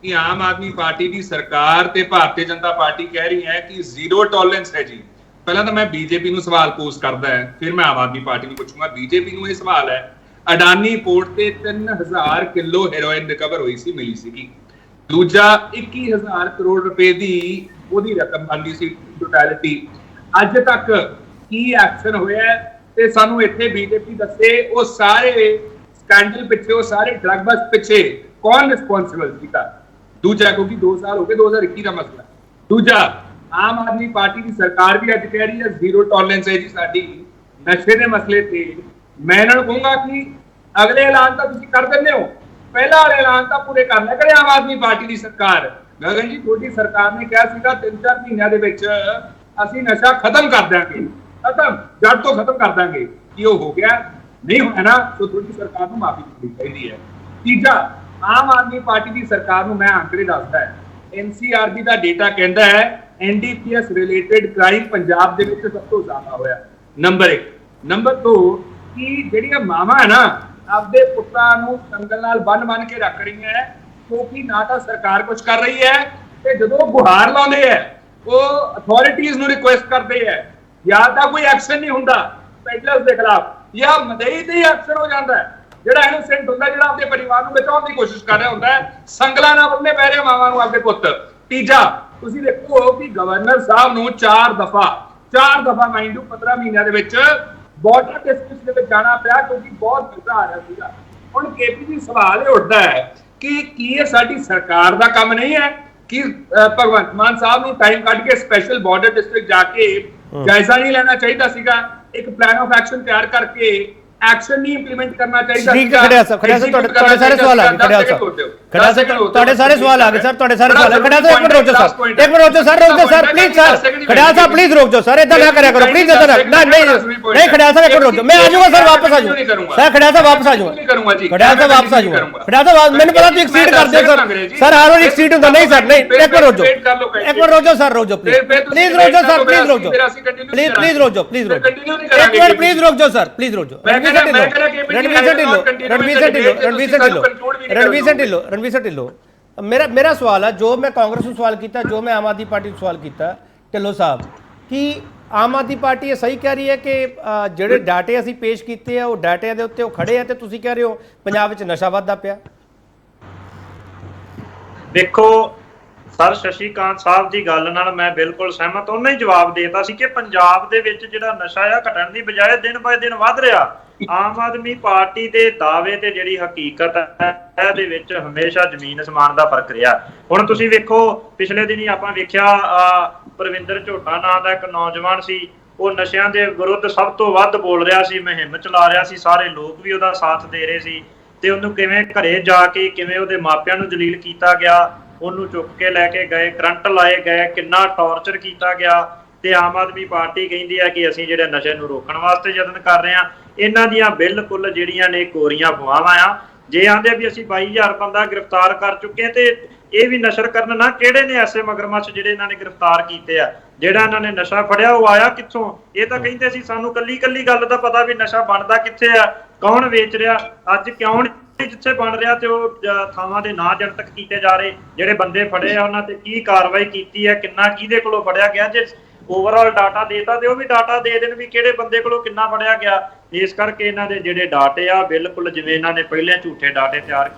ਕਿ ਆਮ ਆਦਮੀ ਪਾਰਟੀ ਦੀ ਸਰਕਾਰ ਤੇ ਭਾਰਤੀ ਜਨਤਾ ਪਾਰਟੀ ਕਹਿ ਰਹੀ ਹੈ ਕਿ ਜ਼ੀਰੋ ਟੋਲਰੈਂਸ ਹੈ ਜੀ। ਪਹਿਲਾਂ ਤਾਂ ਮੈਂ ਬੀਜੇਪੀ ਨੂੰ ਸਵਾਲ ਪੋਸਟ ਕਰਦਾ ਹੈ, ਫਿਰ ਮੈਂ ਆਮ ਆਦਮੀ ਪਾਰਟੀ ਨੂੰ ਪੁੱਛੂੰਗਾ। ਬੀਜੇਪੀ ਨੂੰ ਇਹ ਸਵਾਲ ਹੈ, ਅਡਾਨੀ ਪੋਰਟ ਤੇ 3000 ਕਿਲੋ ਹੈਰੋਇਨ ਰਿਕਵਰ ਹੋਈ ਸੀ, ਮਿਲੀ ਸੀਗੀ। ਦੂਜਾ 21000 ਕਰੋੜ ਰੁਪਏ ਦੀ ਉਹਦੀ ਰਕਮ ਬਣਦੀ ਸੀ ਟੋਟੈਲਿਟੀ। ਅੱਜ ਤੱਕ ਕੀ ਐਕਸ਼ਨ ਹੋਇਆ ਤੇ ਸਾਨੂੰ ਇੱਥੇ ਬੀਜੇਪੀ ਦੱਸੇ ਉਹ ਸਾਰੇ ਸਕੈਂਡਲ ਪਿੱਛੇ, ਉਹ ਸਾਰੇ ਡਰੱਗ ਬਸ ਪਿੱਛੇ ਕੌਣ ਰਿਸਪੌਂਸਿਬਲ ਸੀਗਾ? ਦੂਜਾ, ਕਿਉਂਕਿ 2 ਸਾਲ ਹੋ ਗਏ, 2021 ਦਾ ਮਸਲਾ। ਦੂਜਾ, ਆਮ ਆਦਮੀ ਪਾਰਟੀ ਦੀ ਸਰਕਾਰ ਵੀ ਅੱਜ ਕਹਿ ਰਹੀ ਹੈ ਜ਼ੀਰੋ ਟੋਲਰੈਂਸ ਹੈ ਜੀ ਸਾਡੀ ਨਸ਼ੇ ਦੇ ਮਸਲੇ ਤੇ। ਮੈਂ ਇਹਨਾਂ ਨੂੰ ਕਹੂੰਗਾ ਕਿ ਅਗਲੇ ਐਲਾਨ ਤਾਂ ਤੁਸੀਂ ਕਰ ਦਿੰਦੇ ਹੋ, ਪਹਿਲਾ ਵਾਲੇ ਐਲਾਨ ਤਾਂ ਪੂਰੇ ਕਰ ਲਿਆ ਕਰੇ ਆਮ ਆਦਮੀ ਪਾਰਟੀ ਦੀ ਸਰਕਾਰ। ਗਗਨ ਜੀ, ਤੁਹਾਡੀ ਸਰਕਾਰ ਨੇ ਕਿਹਾ ਸੀਗਾ 3-4 ਮਹੀਨਿਆਂ ਦੇ ਵਿੱਚ ਅਸੀਂ ਨਸ਼ਾ ਖਤਮ ਕਰ ਦਿਆਂਗੇ, ਖਤਮ ਜੜ ਤੋਂ ਖਤਮ ਕਰ ਦਾਂਗੇ। ਕੀ ਉਹ ਹੋ ਗਿਆ? ਨਹੀਂ ਹੋਇਆ ਨਾ, ਸੋ ਤੁਹਾਡੀ ਸਰਕਾਰ ਨੂੰ ਮਾਫੀ ਮੰਗਣੀ ਚਾਹੀਦੀ ਹੈ। ਤੀਜਾ, ਆਮ ਆਦਮੀ ਪਾਰਟੀ ਦੀ ਸਰਕਾਰ ਨੂੰ ਮੈਂ ਆਂਕੜੇ ਦੱਸਦਾ ਹੈ, NCRB ਦਾ ਡੇਟਾ ਕਹਿੰਦਾ ਹੈ NDPS ਰਿਲੇਟਡ ਕ੍ਰਾਈਮ ਪੰਜਾਬ ਦੇ ਵਿੱਚ ਸਭ ਤੋਂ ਜ਼ਿਆਦਾ ਹੋਇਆ, ਨੰਬਰ 1। ਨੰਬਰ 2, ਕਿ ਜਿਹੜੀਆਂ ਮਾਵਾਂ ਹੈ ਨਾ, ਆਪਦੇ ਪੁੱਤਾਂ ਨੂੰ ਸੰਗਲ ਨਾਲ ਬੰਨ ਕੇ ਰੱਖ ਰਹੀਆਂ ਹੈ, ਕਿਉਂਕਿ ਨਾ ਤਾਂ ਸਰਕਾਰ ਕੁਝ ਕਰ ਰਹੀ ਹੈ, ਤੇ ਜਦੋਂ ਗੁਹਾਰ ਲਾਉਂਦੇ ਹੈ ਉਹ ਅਥਾਰਟੀਜ਼ ਨੂੰ ਰਿਕੁਐਸਟ ਕਰਦੇ ਹੈ, ਜਾਂ ਤਾਂ ਕੋਈ ਐਕਸ਼ਨ ਨਹੀਂ ਹੁੰਦਾ ਪੈਡਲਰਸ ਦੇ ਖਿਲਾਫ, ਜਾਂ ਮਦਈ ਤੇ ਐਕਸ਼ਨ ਹੋ ਜਾਂਦਾ ਹੈ। ਜਿਹੜਾ ਇਨੋਸੈਂਟ ਹੁੰਦਾ, ਜਿਹੜਾ ਆਪਣੇ ਪਰਿਵਾਰ ਨੂੰ ਬਚਾਉਣ ਦੀ ਕੋਸ਼ਿਸ਼ ਕਰ ਰਿਹਾ ਹੁੰਦਾ ਹੈ, ਸੰਗਲਾਂ ਨਾਲ ਬੰਨ੍ਹੇ ਪੈ ਰਹੇ ਮਾਵਾਂ ਨੂੰ ਆਪਦੇ ਪੁੱਤ। ਤੀਜਾ, ਤੁਸੀਂ ਦੇਖੋ ਕਿ ਗਵਰਨਰ ਸਾਹਿਬ ਨੂੰ 4 ਦਫਾ ਮਾਈਂਡ ਯੂ 15 ਮਹੀਨਿਆਂ ਦੇ ਵਿੱਚ ਬਾਰਡਰ ਡਿਸਟ੍ਰਿਕਟ ਦੇ ਵਿੱਚ ਜਾਣਾ ਪਿਆ, ਕਿਉਂਕਿ ਬਹੁਤ ਗੁੱਸਾ ਆ ਰਿਹਾ ਸੀਗਾ। ਹੁਣ ਕੇਪੀ ਜੀ ਸਵਾਲ ਇਹ ਉੱਠਦਾ ਹੈ ਕਿ ਕੀ ਇਹ ਸਾਡੀ ਸਰਕਾਰ ਦਾ ਕੰਮ ਨਹੀਂ ਹੈ ਕਿ ਭਗਵੰਤ ਮਾਨ ਸਾਹਿਬ ਨੂੰ ਟਾਈਮ ਕੱਢ ਕੇ ਸਪੈਸ਼ਲ ਬਾਰਡਰ ਡਿਸਟ੍ਰਿਕਟ ਜਾ ਕੇ ਜਾਇਜ਼ਾ ਨਹੀਂ ਲੈਣਾ ਚਾਹੀਦਾ ਸੀਗਾ? ਇੱਕ ਪਲਾਨ ਆਫ ਐਕਸ਼ਨ ਤਿਆਰ ਕਰਕੇ ਐਕਸ਼ਨ ਨਹੀਂ ਇੰਪਲੀਮੈਂਟ ਕਰਨਾ ਚਾਹੀਦਾ? ਠੀਕ ਹੈ ਖੜਿਆਲ ਸਾਹਿਬ, ਤੁਹਾਡੇ ਸਾਰੇ ਸਵਾਲ ਆ ਗਏ। ਖੜਿਆਲ ਸਾਹਿਬ ਤੁਹਾਡੇ ਸਾਰੇ ਸਵਾਲ ਆ ਗਏ ਸਰ, ਤੁਹਾਡੇ ਸਾਰੇ ਸਵਾਲ। ਖੜਿਆਲ ਸਾਹਿਬ 1 ਮਿੰਟ ਰੁਕ ਜਾਓ ਸਰ, 1 ਮਿੰਟ ਰੁਕ ਜਾਓ ਸਰ, ਰੁਕ ਜਾਓ sir please sir. Kharial Sahib please ਰੁਕ ਜਾਓ ਸਰ, ਇਦਾਂ ਨਾ ਕਰਿਆ ਕਰੋ ਪਲੀਜ਼, ਇਦਾਂ ਨਾ। ਨਹੀਂ ਖੜਿਆਲ ਸਾਹਿਬ 1 ਮਿੰਟ ਰੁਕ ਜਾਓ, ਮੈਂ ਆ ਜਾਊਗਾ ਸਰ, ਵਾਪਸ ਆ ਜਾਊਗਾ ਸਰ। ਖੜਿਆਲ ਸਾਹਿਬ ਵਾਪਸ ਆ ਜਾਊਗਾ, ਖੜਿਆਲ ਸਾਹਿਬ ਵਾਪਸ ਆ ਜਾਊਗਾ। ਖੜਿਆਲ ਸਾਹਿਬ ਮੈਨੂੰ ਪਤਾ ਤੁਸੀਂ ਐਕਸੀਡ ਕਰਦੇ ਹੋ ਸਰ, ਸਰ ਹਰ ਵਾਰ ਐਕਸੀਡ ਹੁੰਦਾ। ਨਹੀਂ ਸਰ, ਨਹੀਂ 1 ਮਿੰਟ ਰੁਕ ਜਾਓ, 1 ਮਿੰਟ ਰੁਕ ਜਾਓ ਸਰ, ਰੁਕ ਜਾਓ ਪਲੀਜ਼ ਰੁਕ ਜਾਓ ਸਰ, ਪਲੀਜ਼ ਰੁਕ ਜਾਓ, ਪਲੀਜ਼ ਰੁਕ ਜਾਓ, ਪਲੀਜ਼ ਰੁਕ ਜਾਓ 1 ਮਿੰਟ, ਪਲੀਜ਼ ਰੁਕ ਜਾਓ ਸਰ, ਪਲੀਜ਼ ਰੁਕ ਜਾਓ। ਰਣਵੀਰ ਢਿੱਲੋਂ, ਮੇਰਾ ਸਵਾਲ ਹੈ, ਜੋ ਮੈਂ ਕਾਂਗਰਸ ਨੂੰ ਸਵਾਲ ਕੀਤਾ, ਜੋ ਮੈਂ ਆਮ ਆਦਮੀ ਪਾਰਟੀ ਨੂੰ ਸਵਾਲ ਕੀਤਾ, ਢਿੱਲੋਂ ਸਾਹਿਬ, ਕਿ ਆਮ ਆਦਮੀ ਪਾਰਟੀ ਇਹ ਸਹੀ ਕਹਿ ਰਹੀ ਹੈ ਕਿ ਜਿਹੜੇ ਡਾਟੇ ਅਸੀਂ ਪੇਸ਼ ਕੀਤੇ ਆ ਉਹ ਡਾਟਿਆਂ ਦੇ ਉੱਤੇ ਉਹ ਖੜੇ ਆ, ਤੇ ਤੁਸੀਂ ਕਹਿ ਰਹੇ ਹੋ ਪੰਜਾਬ ਵਿੱਚ ਨਸ਼ਾ ਵੱਧਦਾ ਪਿਆ? ਦੇਖੋ ਸਰ, ਸ਼ਸ਼ੀਕਾਂਤ ਸਾਹਿਬ ਦੀ ਗੱਲ ਨਾਲ ਮੈਂ ਬਿਲਕੁਲ ਸਹਿਮਤ। ਉਹਨੇ ਹੀ ਜਵਾਬ ਦੇਤਾ ਸੀ ਕਿ ਪੰਜਾਬ ਦੇ ਵਿੱਚ ਜਿਹੜਾ ਨਸ਼ਾ ਆ ਘਟਣ ਦੀ ਬਜਾਏ ਦਿਨ ਬਾਏ ਦਿਨ ਵੱਧ ਰਿਹਾ। ਆਮ ਆਦਮੀ ਪਾਰਟੀ ਦੇ ਦਾਅਵੇ ਤੇ ਜਿਹੜੀ ਹਕੀਕਤ ਹੈ ਇਹਦੇ ਵਿੱਚ ਹਮੇਸ਼ਾ ਜ਼ਮੀਨ ਅਸਮਾਨ ਦਾ ਫਰਕ ਰਿਹਾ। ਹੁਣ ਤੁਸੀਂ ਵੇਖੋ, ਪਿਛਲੇ ਦਿਨੀ ਆਪਾਂ ਵੇਖਿਆ ਪ੍ਰਵਿੰਦਰ ਝੋਟਾ ਨਾਂ ਦਾ ਇੱਕ ਨੌਜਵਾਨ ਸੀ, ਉਹ ਨਸ਼ਿਆਂ ਦੇ ਵਿਰੁੱਧ ਸਭ ਤੋਂ ਵੱਧ ਬੋਲ ਰਿਹਾ ਸੀ, ਮੁਹਿੰਮ ਚਲਾ ਰਿਹਾ ਸੀ, ਸਾਰੇ ਲੋਕ ਵੀ ਉਹਦਾ ਸਾਥ ਦੇ ਰਹੇ ਸੀ, ਤੇ ਉਹਨੂੰ ਕਿਵੇਂ ਘਰੇ ਜਾ ਕੇ ਕਿਵੇਂ ਉਹਦੇ ਮਾਪਿਆਂ ਨੂੰ ਜਲੀਲ ਕੀਤਾ ਗਿਆ, ਉਹਨੂੰ ਚੁੱਕ ਕੇ ਲੈ ਕੇ ਗਏ, ਕਰੰਟ ਲਾਏ ਗਏ, ਕਿੰਨਾ ਟੌਰਚਰ ਕੀਤਾ ਗਿਆ। ਤੇ ਆਮ ਆਦਮੀ ਪਾਰਟੀ ਕਹਿੰਦੀ ਹੈ ਕਿ ਅਸੀਂ ਜਿਹੜੇ ਨਸ਼ੇ ਨੂੰ ਰੋਕਣ ਵਾਸਤੇ ਯਤਨ ਕਰ ਰਹੇ ਹਾਂ। ਇਹਨਾਂ ਦੀਆਂ ਬਿਲਕੁਲ ਜਿਹੜੀਆਂ ਨੇ ਕੋਰੀਆਂ ਅਫਵਾਹਾਂ ਆ। ਜੇ ਆਂਦੇ ਵੀ ਅਸੀਂ 22000 ਬੰਦਾ ਗ੍ਰਿਫਤਾਰ ਕਰ ਚੁੱਕੇ ਤੇ ਇਹ ਵੀ ਨਸ਼ਰ ਕਰਨ ਨਾ। ਕਿਹੜੇ ਨੇ ਐਸੇ ਮਗਰਮੱਛ ਜਿਹੜੇ ਇਹਨਾਂ ਨੇ ਗ੍ਰਿਫਤਾਰ ਕੀਤੇ ਆ? ਜਿਹੜਾ ਇਹਨਾਂ ਨੇ ਨਸ਼ਾ ਫੜਿਆ ਉਹ ਆਇਆ ਕਿੱਥੋਂ? ਇਹ ਤਾਂ ਕਹਿੰਦੇ ਸੀ ਸਾਨੂੰ ਕੱਲੀ ਕੱਲੀ ਗੱਲ ਦਾ ਪਤਾ ਵੀ ਨਸ਼ਾ ਬਣਦਾ ਕਿੱਥੇ ਆ, ਕੌਣ ਵੇਚ ਰਿਹਾ। ਅੱਜ ਕਿਉਂ ਨਹੀਂ ਜਿੱਥੇ ਬਣ ਰਿਹਾ ਤੇ ਉਹ ਥਾਵਾਂ ਦੇ ਨਾਂ ਜਨਤਕ ਕੀਤੇ ਜਾ ਰਹੇ? ਜਿਹੜੇ ਬੰਦੇ ਫੜੇ ਆ ਉਹਨਾਂ ਤੇ ਕੀ ਕਾਰਵਾਈ ਕੀਤੀ ਹੈ, ਕਿੰਨਾ ਕਿਹਦੇ ਕੋਲੋਂ ਫੜਿਆ ਗਿਆ? ਜੇ ਓਵਰਆਲ ਡਾਟਾ ਦੇਤਾ ਤੇ ਉਹ ਵੀ ਡਾਟਾ ਦੇ ਦੇਣ ਵੀ ਕਿਹੜੇ ਬੰਦੇ ਕੋਲੋਂ ਕਿੰਨਾ ਫੜਿਆ ਗਿਆ। ਇਸ ਕਰਕੇ ਇਹਨਾਂ ਦੇ ਜਿਹੜੇ ਡਾਟੇ ਆ ਬਿਲਕੁਲ ਜਿਵੇਂ ਇਹਨਾਂ ਨੇ ਪਹਿਲੇ ਝੂਠੇ ਡਾਟੇ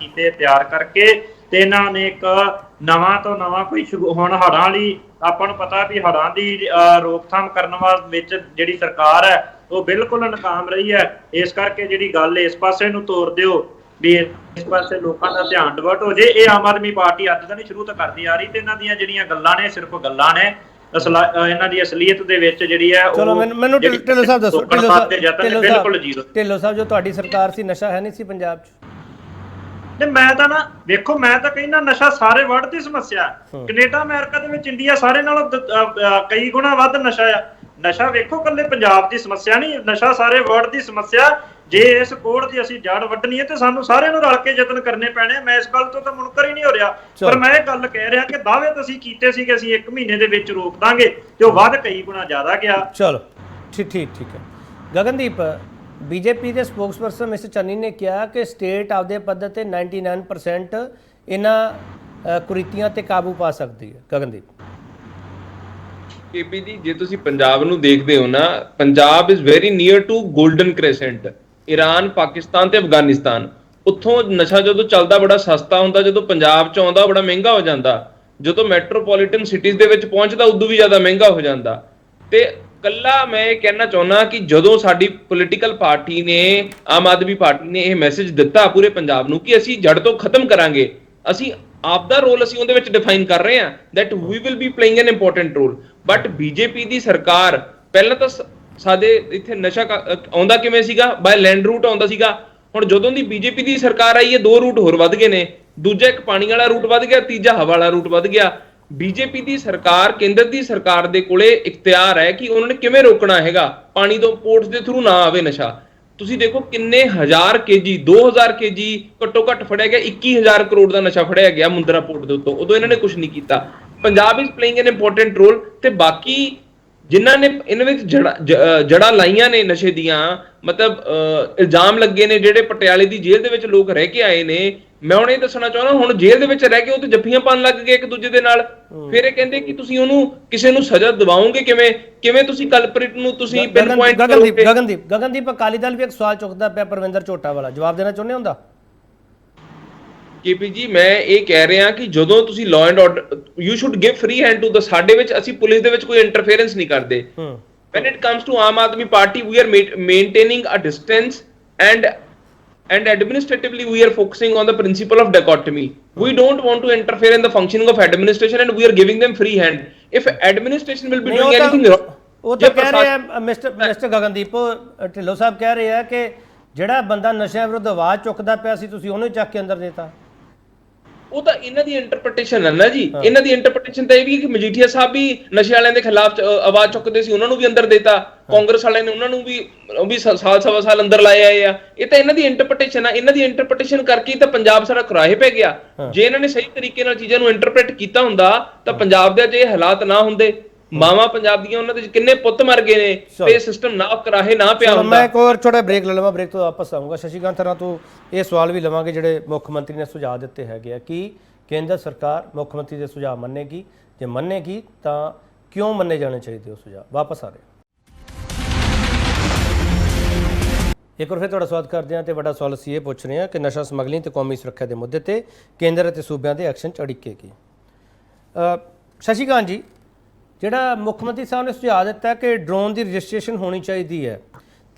ਤਿਆਰ ਕਰਕੇ ਤੇ ਇਹਨਾਂ ਨੇ ਇੱਕ ਨਵਾਂ ਤੋਂ ਨਵਾਂ ਕੋਈ ਹੁਣ ਹੜ੍ਹਾਂ ਲਈ ਆਪਾਂ ਨੂੰ ਪਤਾ ਵੀ ਹੜ੍ਹਾਂ ਦੀ ਰੋਕਥਾਮ ਕਰਨ ਵਿੱਚ ਜਿਹੜੀ ਸਰਕਾਰ ਹੈ ਉਹ ਬਿਲਕੁਲ ਨਾਕਾਮ ਰਹੀ ਹੈ। ਇਸ ਕਰਕੇ ਜਿਹੜੀ ਗੱਲ ਇਸ ਪਾਸੇ ਨੂੰ ਤੋਰ ਦਿਓ ਵੀ ਇਸ ਪਾਸੇ ਲੋਕਾਂ ਦਾ ਧਿਆਨ ਡਿਵਰਟ ਹੋ ਜੇ। ਇਹ ਆਮ ਆਦਮੀ ਪਾਰਟੀ ਅੱਜ ਦਾ ਨਹੀਂ ਸ਼ੁਰੂ ਤੋਂ ਕਰਦੀ ਆ ਰਹੀ ਤੇ ਇਹਨਾਂ ਦੀਆਂ ਜਿਹੜੀਆਂ ਗੱਲਾਂ ਨੇ ਸਿਰਫ ਗੱਲਾਂ ਨੇ। ਇਹਨਾਂ ਦੀ ਅਸਲੀਅਤ ਦੇ ਵਿੱਚ ਜਿਹੜੀ ਹੈ ਚਲੋ ਮੈਨੂੰ ਢਿੱਲੋਂ ਸਾਹਿਬ ਦੱਸੋ, ਬਿਲਕੁਲ ਜ਼ੀਰੋ। ਢਿੱਲੋਂ ਸਾਹਿਬ ਜੋ ਤੁਹਾਡੀ ਸਰਕਾਰ ਸੀ ਨਸ਼ਾ ਹੈ ਨਹੀਂ ਸੀ ਪੰਜਾਬ 'ਚ? ਤੇ ਮੈਂ ਤਾਂ ਨਾ ਵੇਖੋ, ਮੈਂ ਤਾਂ ਕਹਿੰਦਾ ਨਸ਼ਾ ਸਾਰੇ ਵਰਲਡ ਦੀ ਸਮੱਸਿਆ। ਕੈਨੇਡਾ ਅਮਰੀਕਾ ਦੇ ਵਿੱਚ ਇੰਡੀਆ ਸਾਰੇ ਨਾਲੋਂ ਕਈ ਗੁਣਾ ਵੱਧ ਨਸ਼ਾ ਆ। ਨਸ਼ਾ ਵੇਖੋ ਕੱਲੇ ਪੰਜਾਬ ਦੀ ਸਮੱਸਿਆ ਨਹੀਂ, ਨਸ਼ਾ ਸਾਰੇ ਵਰਲਡ ਦੀ ਸਮੱਸਿਆ। ਜੇ ਇਸ ਕੋੜ ਦੀ ਅਸੀਂ ਜੜ ਵੱਢਣੀ ਹੈ ਤੇ ਸਾਨੂੰ ਸਾਰਿਆਂ ਨੂੰ ਰਲ ਕੇ ਯਤਨ ਕਰਨੇ ਪੈਣੇ। ਮੈਂ ਇਸ ਗੱਲ ਤੋਂ ਤਾਂ ਮੁਨਕਰ ਹੀ ਨਹੀਂ ਹੋ ਰਿਹਾ, ਪਰ ਮੈਂ ਇਹ ਗੱਲ ਕਹਿ ਰਿਹਾ ਕਿ ਦਾਅਵੇ ਤਾਂ ਅਸੀਂ ਕੀਤੇ ਸੀ ਕਿ ਅਸੀਂ 1 ਮਹੀਨੇ ਦੇ ਵਿੱਚ ਰੋਕ ਦਾਂਗੇ ਤੇ ਉਹ ਵੱਧ ਕਈ ਗੁਣਾ ਜ਼ਿਆਦਾ ਗਿਆ। ਚਲੋ ਠੀਕ ਹੈ। ਗਗਨਦੀਪ, ਬੀਜੇਪੀ ਦੇ ਸਪੋਕਸਪਰਸਨ ਮਿਸਟਰ ਚੰਨੀ ਨੇ ਕਿਹਾ ਕਿ ਸਟੇਟ ਆਪਦੇ ਪੱਧਰ ਤੇ 99% ਇਹਨਾਂ ਕੁਰੀਤੀਆਂ ਤੇ ਕਾਬੂ ਪਾ ਸਕਦੀ ਹੈ। ਗਗਨਦੀਪ ਕੇਪੀ ਜੀ, ਜੇ ਤੁਸੀਂ ਪੰਜਾਬ ਨੂੰ ਦੇਖਦੇ ਹੋ ਨਾ, Punjab is very near to golden crescent. Iran, Pakistan ਤੇ ਅਫਗਾਨਿਸਤਾਨ, ਉੱਥੋਂ ਨਸ਼ਾ ਜਦੋਂ ਚੱਲਦਾ ਬੜਾ ਸਸਤਾ ਹੁੰਦਾ, ਜਦੋਂ ਪੰਜਾਬ ਚ ਆਉਂਦਾ ਬੜਾ ਮਹਿੰਗਾ ਹੋ ਜਾਂਦਾ, ਜਦੋਂ ਮੈਟਰੋਪੋਲੀਟਨ ਸਿਟੀਜ਼ ਦੇ ਵਿੱਚ ਪਹੁੰਚਦਾ ਉਦੋਂ ਵੀ ਜ਼ਿਆਦਾ ਮਹਿੰਗਾ ਹੋ ਜਾਂਦਾ। ਤੇ ਕੱਲਾ ਮੈਂ ਇਹ ਕਹਿਣਾ ਚਾਹੁੰਦਾ ਕਿ ਜਦੋਂ ਸਾਡੀ ਪੋਲੀਟੀਕਲ ਪਾਰਟੀ ਨੇ, ਆਮ ਆਦਮੀ ਪਾਰਟੀ ਨੇ ਇਹ ਮੈਸੇਜ ਦਿੱਤਾ ਪੂਰੇ ਪੰਜਾਬ ਨੂੰ ਕਿ ਅਸੀਂ ਜੜ ਤੋਂ ਖਤਮ ਕਰਾਂਗੇ, ਅਸੀਂ ਆਪ ਦਾ ਰੋਲ ਅਸੀਂ ਉਹਦੇ ਵਿੱਚ ਡਿਫਾਈਨ ਕਰ ਰਹੇ ਹਾਂ that we will be playing an important role। But BJP ਦੀ ਸਰਕਾਰ ਪਹਿਲਾਂ ਤਾਂ ਸਾਡੇ ਇੱਥੇ ਨਸ਼ਾ ਆਉਂਦਾ ਕਿਵੇਂ ਸੀਗਾ? ਬਾਏ ਲੈਂਡ ਰੂਟ ਆਉਂਦਾ ਸੀਗਾ। ਹੁਣ ਜਦੋਂ ਦੀ ਬੀਜੇਪੀ ਦੀ ਸਰਕਾਰ ਆਈ ਹੈ 2 ਰੂਟ ਹੋਰ ਵੱਧ ਗਏ ਨੇ। ਦੂਜਾ ਇੱਕ ਪਾਣੀ ਵਾਲਾ ਰੂਟ ਵੱਧ ਗਿਆ, ਤੀਜਾ ਹਵਾ ਵਾਲਾ ਰੂਟ ਵੱਧ ਗਿਆ। ਬੀਜੇਪੀ ਦੀ ਸਰਕਾਰ, ਕੇਂਦਰ ਦੀ ਸਰਕਾਰ ਦੇ ਕੋਲੇ ਇਖਤਿਆਰ ਹੈ ਕਿ ਉਹਨਾਂ ਨੇ ਕਿਵੇਂ ਰੋਕਣਾ ਹੈਗਾ ਪਾਣੀ ਤੋਂ ਪੋਰਟਸ ਦੇ ਥਰੂ ਨਾ ਆਵੇ ਨਸ਼ਾ। ਤੁਸੀਂ ਦੇਖੋ ਕਿੰਨੇ ਹਜ਼ਾਰ ਕੇਜੀ, 2000 ਕੇਜੀ ਘੱਟੋ ਘੱਟ ਫੜਿਆ ਗਿਆ, 21000 ਕਰੋੜ ਦਾ ਨਸ਼ਾ ਫੜਿਆ ਗਿਆ ਮੁੰਦਰਾ ਪੋਰਟ ਦੇ ਉੱਤੋਂ। ਉਦੋਂ ਇਹਨਾਂ ਨੇ ਕੁਝ ਨਹੀਂ ਕੀਤਾ। Punjab is playing an important role. ਤੇ ਬਾਕੀ ਜਿਨ੍ਹਾਂ ਨੇ ਇਹਨਾਂ ਵਿੱਚ ਜੜਾਂ ਲਾਈਆਂ ਨੇ ਨਸ਼ੇ ਦੀਆਂ, ਮਤਲਬ ਇਲਜ਼ਾਮ ਲੱਗੇ ਨੇ, ਜਿਹੜੇ ਪਟਿਆਲੇ ਦੀ ਜੇਲ੍ਹ ਦੇ ਵਿੱਚ ਲੋਕ ਰਹਿ ਕੇ ਆਏ ਨੇ, ਮੈਂ ਹੁਣ ਇਹ ਦੱਸਣਾ ਚਾਹੁੰਦਾ, ਹੁਣ ਜੇਲ੍ਹ ਦੇ ਵਿੱਚ ਰਹਿ ਕੇ ਉਹ ਤੇ ਜੱਫੀਆਂ ਪਾਉਣ ਲੱਗ ਗਏ ਇੱਕ ਦੂਜੇ ਦੇ ਨਾਲ। ਫਿਰ ਇਹ ਕਹਿੰਦੇ ਕਿ ਤੁਸੀਂ ਉਹਨੂੰ ਕਿਸੇ ਨੂੰ ਸਜ਼ਾ ਦਿਵਾਓਗੇ ਕਿਵੇਂ ਤੁਸੀਂ ਕਲਪ੍ਰਿਟ ਨੂੰ ਤੁਸੀਂ ਪਿਨ ਪੁਆਇੰਟ ਕਰੋਗੇ। ਗਗਨਦੀਪ ਅਕਾਲੀ ਦਲ ਵੀ ਇੱਕ ਸਵਾਲ ਚੁੱਕਦਾ ਪਿਆ ਪਰਵਿੰਦਰ ਝੋਟਾ ਵਾਲਾ, ਜਵਾਬ ਦੇਣਾ ਚਾਹੁੰਦੇ ਹੁੰਦਾ? ਕੇਪੀ ਜੀ, ਮੈਂ ਇਹ ਕਹਿ ਰਿਹਾ ਕਿ ਜਦੋਂ ਤੁਸੀਂ law and order, you should give free hand to ਸਾਡੇ ਵਿੱਚ ਅਸੀਂ ਪੁਲਿਸ ਦੇ ਵਿੱਚ ਕੋਈ ਇੰਟਰਫੇਰੈਂਸ ਨਹੀਂ ਕਰਦੇ। when it comes to Aam Aadmi Party, we are maintaining a distance and administratively we are focusing on the principle of dichotomy. We don't want to interfere in the functioning of administration and we are giving them free hand. If administration will be doing anything wrong, ਉਹ ਤਾਂ ਕਹਿ ਰਹੇ ਆ mister Gagandeep, Dhillon ਸਾਹਿਬ ਕਹਿ ਰਹੇ ਆ ਕਿ ਜਿਹੜਾ ਬੰਦਾ ਨਸ਼ਿਆਂ ਵਿਰੁੱਧ ਆਵਾਜ਼ ਚੁੱਕਦਾ ਪਿਆ ਸੀ ਤੁਸੀਂ ਉਹਨੂੰ ਚੱਕ ਕੇ ਅੰਦਰ ਦੇਤਾ। ਉਹ ਤਾਂ ਇਹਨਾਂ ਦੀ ਇੰਟਰਪ੍ਰੀਟੇਸ਼ਨ ਹੈ ਨਾ ਜੀ। ਇਹਨਾਂ ਦੀ ਇੰਟਰਪ੍ਰੀਟੇਸ਼ਨ ਤਾਂ ਇਹ ਵੀ ਕਿ ਮਜੀਠੀਆ ਸਾਹਿਬ ਵੀ ਨਸ਼ੇ ਵਾਲਿਆਂ ਦੇ ਖਿਲਾਫ ਆਵਾਜ਼ ਚੁੱਕਦੇ ਸੀ, ਉਹਨਾਂ ਨੂੰ ਵੀ ਅੰਦਰ ਦੇਤਾ। ਕਾਂਗਰਸ ਵਾਲਿਆਂ ਨੇ ਉਹਨਾਂ ਨੂੰ ਵੀ ਸਾਲ ਸਵਾ ਸਾਲ ਅੰਦਰ ਲਾਏ ਆਏ ਆ। ਇਹ ਤਾਂ ਇਹਨਾਂ ਦੀ ਇੰਟਰਪ੍ਰੀਟੇਸ਼ਨ ਆ। ਇਹਨਾਂ ਦੀ ਇੰਟਰਪ੍ਰੀਟੇਸ਼ਨ ਕਰਕੇ ਤਾਂ ਪੰਜਾਬ ਸਾਰਾ ਕੁਰਾਹੇ ਪੈ ਗਿਆ। ਜੇ ਇਹਨਾਂ ਨੇ ਸਹੀ ਤਰੀਕੇ ਨਾਲ ਚੀਜ਼ਾਂ ਨੂੰ ਇੰਟਰਪ੍ਰੀਟ ਕੀਤਾ ਹੁੰਦਾ ਤਾਂ ਪੰਜਾਬ ਦੇ ਜੇ ਹਾਲਾਤ ਨਾ ਹੁੰਦੇ। ਮਾਵਾਂ ਪੰਜਾਬ ਦੀਆਂ, ਉਹਨਾਂ ਦੇ ਕਿੰਨੇ ਪੁੱਤ ਮਰ ਗਏ ਨੇ ਤੇ ਸਿਸਟਮ ਨਾ ਕਰਾਹੇ ਨਾ ਪਿਆ ਹੁੰਦਾ। ਮੈਂ ਇੱਕ ਹੋਰ ਛੋਟਾ ਬ੍ਰੇਕ ਲੈ ਲਵਾਂ, ਬ੍ਰੇਕ ਤੋਂ ਵਾਪਸ ਆਊਂਗਾ। ਸ਼ਸ਼ੀਕਾਂਤ ਸਰਾਂ ਤੋਂ ਇਹ ਸਵਾਲ ਵੀ ਲਵਾਂਗੇ ਜਿਹੜੇ ਮੁੱਖ ਮੰਤਰੀ ਨੇ ਸੁਝਾਅ ਦਿੱਤੇ ਹੈਗੇ ਆ ਕਿ ਕੇਂਦਰ ਸਰਕਾਰ ਮੁੱਖ ਮੰਤਰੀ ਦੇ ਸੁਝਾਅ ਮੰਨੇਗੀ, ਜੇ ਮੰਨੇਗੀ ਤਾਂ ਕਿਉਂ ਮੰਨੇ ਜਾਣੇ ਚਾਹੀਦੇ ਉਹ ਸੁਝਾਅ। ਵਾਪਸ ਆ ਰਹੇ ਇੱਕ ਵਾਰ ਫਿਰ ਤੁਹਾਡਾ ਸਵਾਗਤ ਕਰਦੇ ਹਾਂ ਤੇ ਵੱਡਾ ਸਵਾਲ ਅਸੀਂ ਇਹ ਪੁੱਛ ਰਹੇ ਹਾਂ ਕਿ ਨਸ਼ਾ ਸਮਗਲਿੰਗ ਤੇ ਕੌਮੀ ਸੁਰੱਖਿਆ ਦੇ ਮੁੱਦੇ ਤੇ ਕੇਂਦਰ ਅਤੇ ਸੂਬਿਆਂ ਦੇ ਐਕਸ਼ਨ 'ਚ ਅੜਿੱਕੇ ਕੀ। ਸ਼ਸ਼ੀਕਾਂਤ ਜੀ, ਜਿਹੜਾ ਮੁੱਖ ਮੰਤਰੀ ਸਾਹਿਬ ਨੇ ਸੁਝਾਅ ਦਿੱਤਾ ਕਿ ਡਰੋਨ ਦੀ ਰਜਿਸਟ੍ਰੇਸ਼ਨ ਹੋਣੀ ਚਾਹੀਦੀ ਹੈ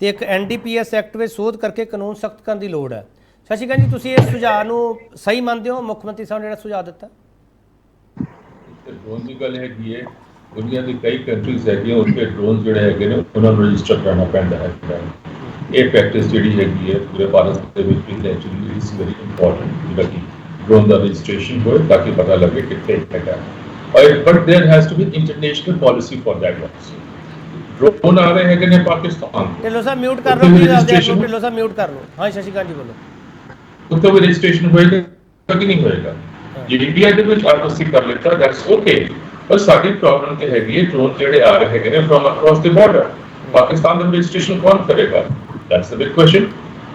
ਤੇ ਇੱਕ NDPS ਐਕਟ ਵਿੱਚ ਸੋਧ ਕਰਕੇ ਕਾਨੂੰਨ ਸਖਤ ਕਰਨ ਦੀ ਲੋੜ ਹੈ। ਸ਼ਸ਼ੀਕਾਂਤ ਜੀ, ਤੁਸੀਂ ਇਸ ਸੁਝਾਅ ਨੂੰ ਸਹੀ ਮੰਨਦੇ ਹੋ? ਮੁੱਖ ਮੰਤਰੀ ਸਾਹਿਬ ਨੇ ਜਿਹੜਾ ਸੁਝਾਅ ਦਿੱਤਾ ਡਰੋਨ ਦੀ ਗੱਲ ਹੈਗੀ ਹੈ, ਦੁਨੀਆ ਦੀ ਕਈ ਕੰਟਰੀਜ਼ ਹੈਗੀਆਂ ਉੱਥੇ ਡਰੋਨ ਜਿਹੜੇ ਹੈਗੇ ਨੇ ਉਹਨਾਂ ਨੂੰ ਰਜਿਸਟਰ ਕਰਨਾ ਪੈਂਦਾ ਹੈ। ਇਹ ਪ੍ਰੈਕਟਿਸ ਜਿਹੜੀ ਹੈਗੀ ਹੈ ਪੂਰੇ ਭਾਰਤ ਦੇ ਵਿੱਚ ਵੀ ਐਕਚੁਅਲੀ ਇਜ਼ ਵੈਰੀ ਇੰਪੋਰਟੈਂਟ ਜਿਹੜਾ ਕਿ ਡਰੋਨ ਦਾ ਰਜਿਸਟ੍ਰੇਸ਼ਨ ਹੋਏ ਤਾਂ ਕਿ ਪਤਾ ਲੱਗੇ ਕਿੱਥੇ ਹੈਗਾ। But there has to be international policy for that also. Drone ਆ ਰਹੇ ਹੈਗੇ ਨੇ ਪਾਕਿਸਤਾਨ। ਢਿੱਲੋਂ ਸਾਹਿਬ ਮਿਊਟ ਕਰ ਲਓ ਪਲੀਜ਼ ਆਪਦੇ ਆਪ ਨੂੰ। ਢਿੱਲੋਂ ਸਾਹਿਬ ਮਿਊਟ ਕਰ ਲਓ। ਹਾਂ ਸ਼ਸ਼ੀਕਾਂਤ ਜੀ ਬੋਲੋ। ਉੱਥੇ ਵੀ ਰਜਿਸਟ੍ਰੇਸ਼ਨ ਹੋਏਗਾ ਕਿ ਨਹੀਂ ਹੋਏਗਾ? ਇੰਡੀਆ ਦੇ ਵਿੱਚ ਆ ਤੁਸੀਂ ਕਰ ਲਿੱਤਾ ਦੈਟਸ ਓਕੇ, ਪਰ ਸਾਡੀ ਪ੍ਰੋਬਲਮ ਤੇ ਹੈਗੀ ਹੈ ਡਰੋਨ ਜਿਹੜੇ ਆ ਰਹੇ ਹੈਗੇ ਨੇ ਫਰਮ ਅਕ੍ਰੋਸ ਦ ਬਾਰਡਰ, ਪਾਕਿਸਤਾਨ ਦਾ ਰਜਿਸਟ੍ਰੇਸ਼ਨ ਕੌਣ ਕਰੇਗਾ? That's the big question.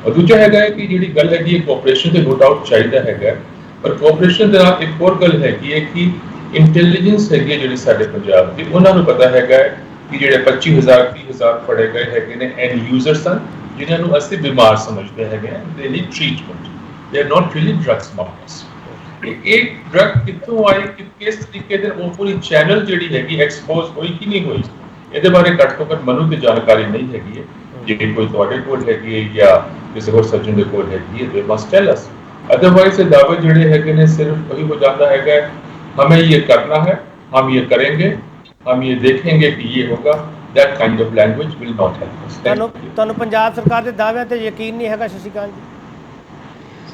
ਔਰ ਦੂਜਾ ਹੈਗਾ ਹੈ ਕਿ ਜਿਹੜੀ ਗੱਲ ਹੈਗੀ ਹੈ ਕੋਆਪਰੇਸ਼ਨ ਤੇ ਨੋ ਡਾਊਟ ਚਾਹੀਦਾ ਹੈਗਾ, ਪਰ ਕੋਆਪਰੇਸ਼ਨ ਦੇ ਨਾਲ ਇੱਕ ਹੋਰ ਗੱਲ ਹੈਗੀ ਹੈ ਕਿ ਇੰਟੈਲੀਜੈਂਸ ਹੈਗੀ ਜਿਹੜੀ ਸਾਡੇ ਪੰਜਾਬ ਦੀ, ਉਹਨਾਂ ਨੂੰ ਪਤਾ ਹੈਗਾ ਕਿ ਜਿਹੜੇ 25,000 30,000 ਫੜੇ ਗਏ ਹੈਗੇ ਨੇ ਐਂਡ ਯੂਜ਼ਰਸ ਹਨ ਜਿਨ੍ਹਾਂ ਨੂੰ ਅਸੀਂ ਬਿਮਾਰ ਸਮਝਦੇ ਹੈਗੇ ਆ, ਦੇ need treatment, they are not really drug smugglers. ਇਹ ਡਰੱਗ ਕਿੱਥੋਂ ਆਈ, ਕਿਸ ਤਰੀਕੇ ਦੇ ਉਹ ਪੂਰੀ ਚੈਨਲ ਜਿਹੜੀ ਹੈਗੀ ਐਕਸਪੋਜ਼ ਹੋਈ ਕਿ ਨਹੀਂ ਹੋਈ, ਇਹਦੇ ਬਾਰੇ ਘੱਟ ਤੋਂ ਘੱਟ ਮੈਨੂੰ ਤੇ ਜਾਣਕਾਰੀ ਨਹੀਂ ਹੈਗੀ ਹੈ। ਜੇ ਕੋਈ ਤੁਹਾਡੇ ਕੋਲ ਹੈਗੀ ਹੈ ਜਾਂ ਕਿਸੇ ਹੋਰ ਸੱਜਣ ਦੇ ਕੋਲ ਹੈਗੀ ਹੈ, ਦੇ ਮਸਟ ਟੈਲ ਅਸ, अदरवाइज ये दावे जड़े है ने सिर्फ वही हो जाता है हमें ये करना है, हम ये करेंगे, हम ये देखेंगे कि ये होगा। That kind of language will not help us. ਤੁਹਾਨੂੰ ਪੰਜਾਬ ਸਰਕਾਰ ਦੇ ਦਾਅਵਿਆਂ ਤੇ ਯਕੀਨ ਨਹੀਂ ਹੈਗਾ ਸ਼ਸ਼ੀਕਾਂਤ ਜੀ?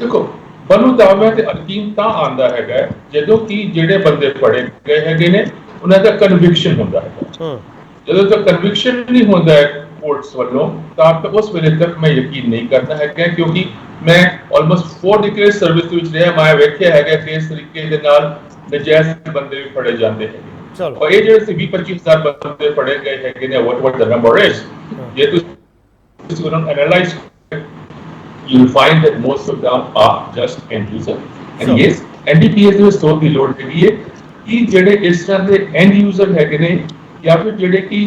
देखो ਮੈਨੂੰ ਦਾਅਵਿਆਂ ਤੇ ਯਕੀਨ ਤਾਂ ਆਂਦਾ ਹੈਗਾ ਜਦੋਂ ਕਿ ਜਿਹੜੇ ਬੰਦੇ ਫੜੇ ਗਏ ਹੈਗੇ ਨੇ ਉਹਨਾਂ ਦਾ ਕਨਵਿਕਸ਼ਨ ਹੁੰਦਾ ਹੈ। ਜਦੋਂ ਤੱਕ ਕਨਵਿਕਸ਼ਨ ਨਹੀਂ ਹੁੰਦਾ ਹੈ ਕੋਰਟਸ ਵੱਲੋਂ ਤਾਂ ਉਸ ਵੇਲੇ ਤੱਕ ਮੈਂ ਯਕੀਨ ਨਹੀਂ ਕਰਦਾ ਹੈਗਾ, ਕਿਉਂਕਿ ਮੈਂ ਆਲਮੋਸਟ 4 ਡਿਕੇਡ ਸਰਵਿਸ ਦੇ ਵਿੱਚ ਰਿਹਾ, ਮੈਂ ਵੇਖਿਆ ਹੈਗਾ ਕਿ ਇਸ ਤਰੀਕੇ ਦੇ ਨਾਲ ਨਜਾਇਜ਼ ਬੰਦੇ ਵੀ ਫੜੇ ਜਾਂਦੇ ਹੈਗੇ। ਔਰ ਇਹ ਜਿਹੜੇ 20-25,000 ਬੰਦੇ ਫੜੇ ਗਏ ਹੈਗੇ ਨੇ, what the number is, ਜੇ ਤੁਸੀਂ ਉਹਨਾਂ ਨੂੰ analyse you will find that most of them are just end user, and yes NDPS ਦੇ ਸਟੋਰ ਦੀ ਲੋੜ ਹੈਗੀ ਹੈ ਕਿ ਜਿਹੜੇ ਇਸ ਤਰ੍ਹਾਂ ਦੇ end user ਹੈਗੇ ਨੇ ਜਾਂ ਫਿਰ ਜਿਹੜੇ ਕਿ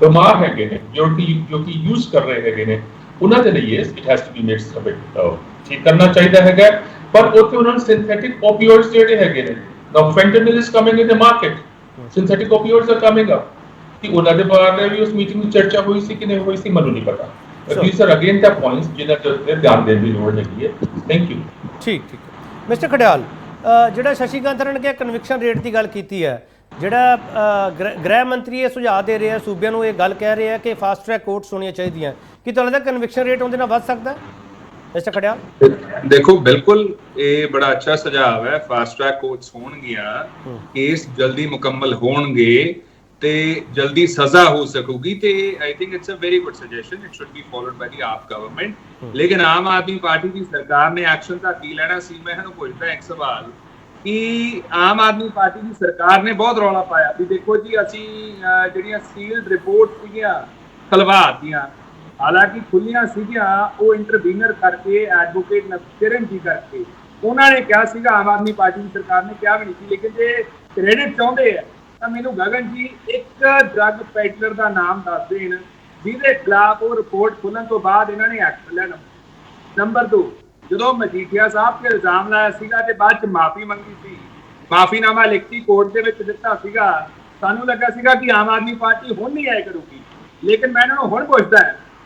ਬਿਮਾਰ ਹੈਗੇ ਨੇ ਜੋ ਕਿ ਯੂਜ਼ ਕਰ ਰਹੇ ਹੈਗੇ ਨੇ ਉਹਨਾਂ ਦੇ ਲਈ yes it has to be made subject ਠੀਕ ਕਰਨਾ ਚਾਹੀਦਾ ਹੈਗਾ। ਪਰ ਉੱਥੇ ਉਹਨਾਂ ਨੂੰ ਸਿੰਥੈਟਿਕ ਓਪੀਓਇਡਸ ਜਿਹੜੇ ਹੈਗੇ ਨੇ, now fentanyl is coming in the market, synthetic opioids are coming up, ਕਿ ਉਹਨਾਂ ਦੇ ਬਾਰੇ ਵੀ ਉਸ ਮੀਟਿੰਗ ਵਿੱਚ ਚਰਚਾ ਹੋਈ ਸੀ ਕਿ ਨਹੀਂ ਹੋਈ ਸੀ ਮੈਨੂੰ ਨਹੀਂ ਪਤਾ। these are again the points ਜਿਹਨਾਂ ਤੇ ਧਿਆਨ ਦੇਣ ਦੀ ਲੋੜ ਹੈਗੀ ਹੈ। Thank you. ਠੀਕ ਹੈ ਮਿਸਟਰ ਖੜਿਆਲ, ਜਿਹੜਾ ਸ਼ਸ਼ੀਕਾਂਤ ਰਨ ਕੇ ਕਨਵਿਕਸ਼ਨ ਰੇਟ ਦੀ ਗੱਲ ਕੀਤੀ ਹੈ, ਜਿਹੜਾ ਗ੍ਰਹਿ ਮੰਤਰੀ ਇਹ ਸੁਝਾਅ ਦੇ ਰਿਹਾ ਸੂਬਿਆਂ ਨੂੰ, ਇਹ ਗੱਲ ਕਹਿ ਰਿਹਾ ਕਿ ਫਾਸਟ ਟਰੈਕ ਕੋਰਟਸ ਹੋਣੀਆਂ ਚਾਹੀਦੀਆਂ, ਕੀ ਤੁਹਾਨੂੰ ਲੱਗਦਾ ਕਨਵਿਕਸ਼ਨ ਰੇਟ ਉਹਦੇ ਨਾਲ ਵੱਧ ਸਕਦਾ ਹੈ ਮਿਸਟਰ ਖੜਿਆਲ? ਦੇਖੋ ਬਿਲਕੁਲ ਇਹ ਬੜਾ ਅੱਛਾ ਸੁਝਾਅ ਹੈ, ਫਾਸਟ ਟਰੈਕ ਕੋਰਟਸ ਹੋਣਗੀਆਂ, ਕੇਸ ਜਲਦੀ ਮੁਕੰਮਲ ਹੋਣਗੇ ਤੇ ਜਲਦੀ ਸਜ਼ਾ ਹੋ ਸਕੂਗੀ ਤੇ I think it's a very good suggestion, it should be followed by the AAP government. ਲੇਕਿਨ ਆਮ ਆਦਮੀ ਪਾਰਟੀ ਦੀ ਸਰਕਾਰ ਨੇ ਐਕਸ਼ਨ ਤਾਂ ਕੀ ਲੈਣਾ ਸੀ? ਮੈਂ ਇਹਨੂੰ ਪੁੱਛਦਾ ਇੱਕ ਸਵਾਲ ਕਿ ਆਮ ਆਦਮੀ ਪਾਰਟੀ ਦੀ ਸਰਕਾਰ ਨੇ ਬਹੁਤ ਰੌਲਾ ਪਾਇਆ ਵੀ ਦੇਖੋ ਜੀ ਅਸੀਂ ਜਿਹੜੀਆਂ ਸੀਲਡ ਰਿਪੋਰਟ ਸੀਗੀਆਂ ਖਲਵਾਤੀਆਂ, ਹਾਲਾਂਕਿ ਖੁੱਲੀਆਂ ਸੀਗੀਆਂ, ਉਹ ਇੰਟਰਵੀਨਰ ਕਰਕੇ ਐਡਵੋਕੇਟ ਨਸਰਨ ਜੀ ਕਰਕੇ ਉਹਨਾਂ ਨੇ ਕਿਹਾ ਸੀਗਾ, ਆਮ ਆਦਮੀ ਪਾਰਟੀ ਦੀ ਸਰਕਾਰ ਨੇ ਕਿਹਾ ਵੀ ਨਹੀਂ ਸੀ। ਲੇਕਿਨ ਜੇ ਕ੍ਰੈਡਿਟ ਚਾਹੁੰਦੇ ਆ ਤਾਂ ਮੈਨੂੰ ਗਗਨ ਜੀ ਇੱਕ ਡਰੱਗ ਪੈਡਲਰ ਦਾ ਨਾਮ ਦੱਸ ਦੇਣ ਜਿਹਦੇ ਖਿਲਾਫ ਉਹ ਰਿਪੋਰਟ ਖੁੱਲਣ ਤੋਂ ਬਾਅਦ ਇਹਨਾਂ ਨੇ ਐਕਸ਼ਨ ਲੈਣਾ। ਨੰਬਰ 2, ਜਦੋਂ ਮਜੀਠੀਆ ਸਾਹਿਬ ਤੇ ਇਲਜ਼ਾਮ ਲਾਇਆ ਸੀਗਾ ਤੇ ਬਾਅਦ ਚ ਮਾਫੀ ਮੰਗੀ ਸੀ, ਮਾਫੀਨਾਮਾ ਲਿਖਤੀ ਕੋਰਟ ਦੇ ਵਿੱਚ ਦਿੱਤਾ ਸੀਗਾ, ਸਾਨੂੰ ਲੱਗਾ ਸੀਗਾ ਕਿ ਆਮ ਆਦਮੀ ਪਾਰਟੀ ਹੁਣ ਨਹੀਂ ਆਇਆ ਕਰੂਗੀ। ਲੇਕਿਨ ਮੈਂ ਇਹਨਾਂ ਨੂੰ ਹੁਣ ਪੁੱਛਦਾ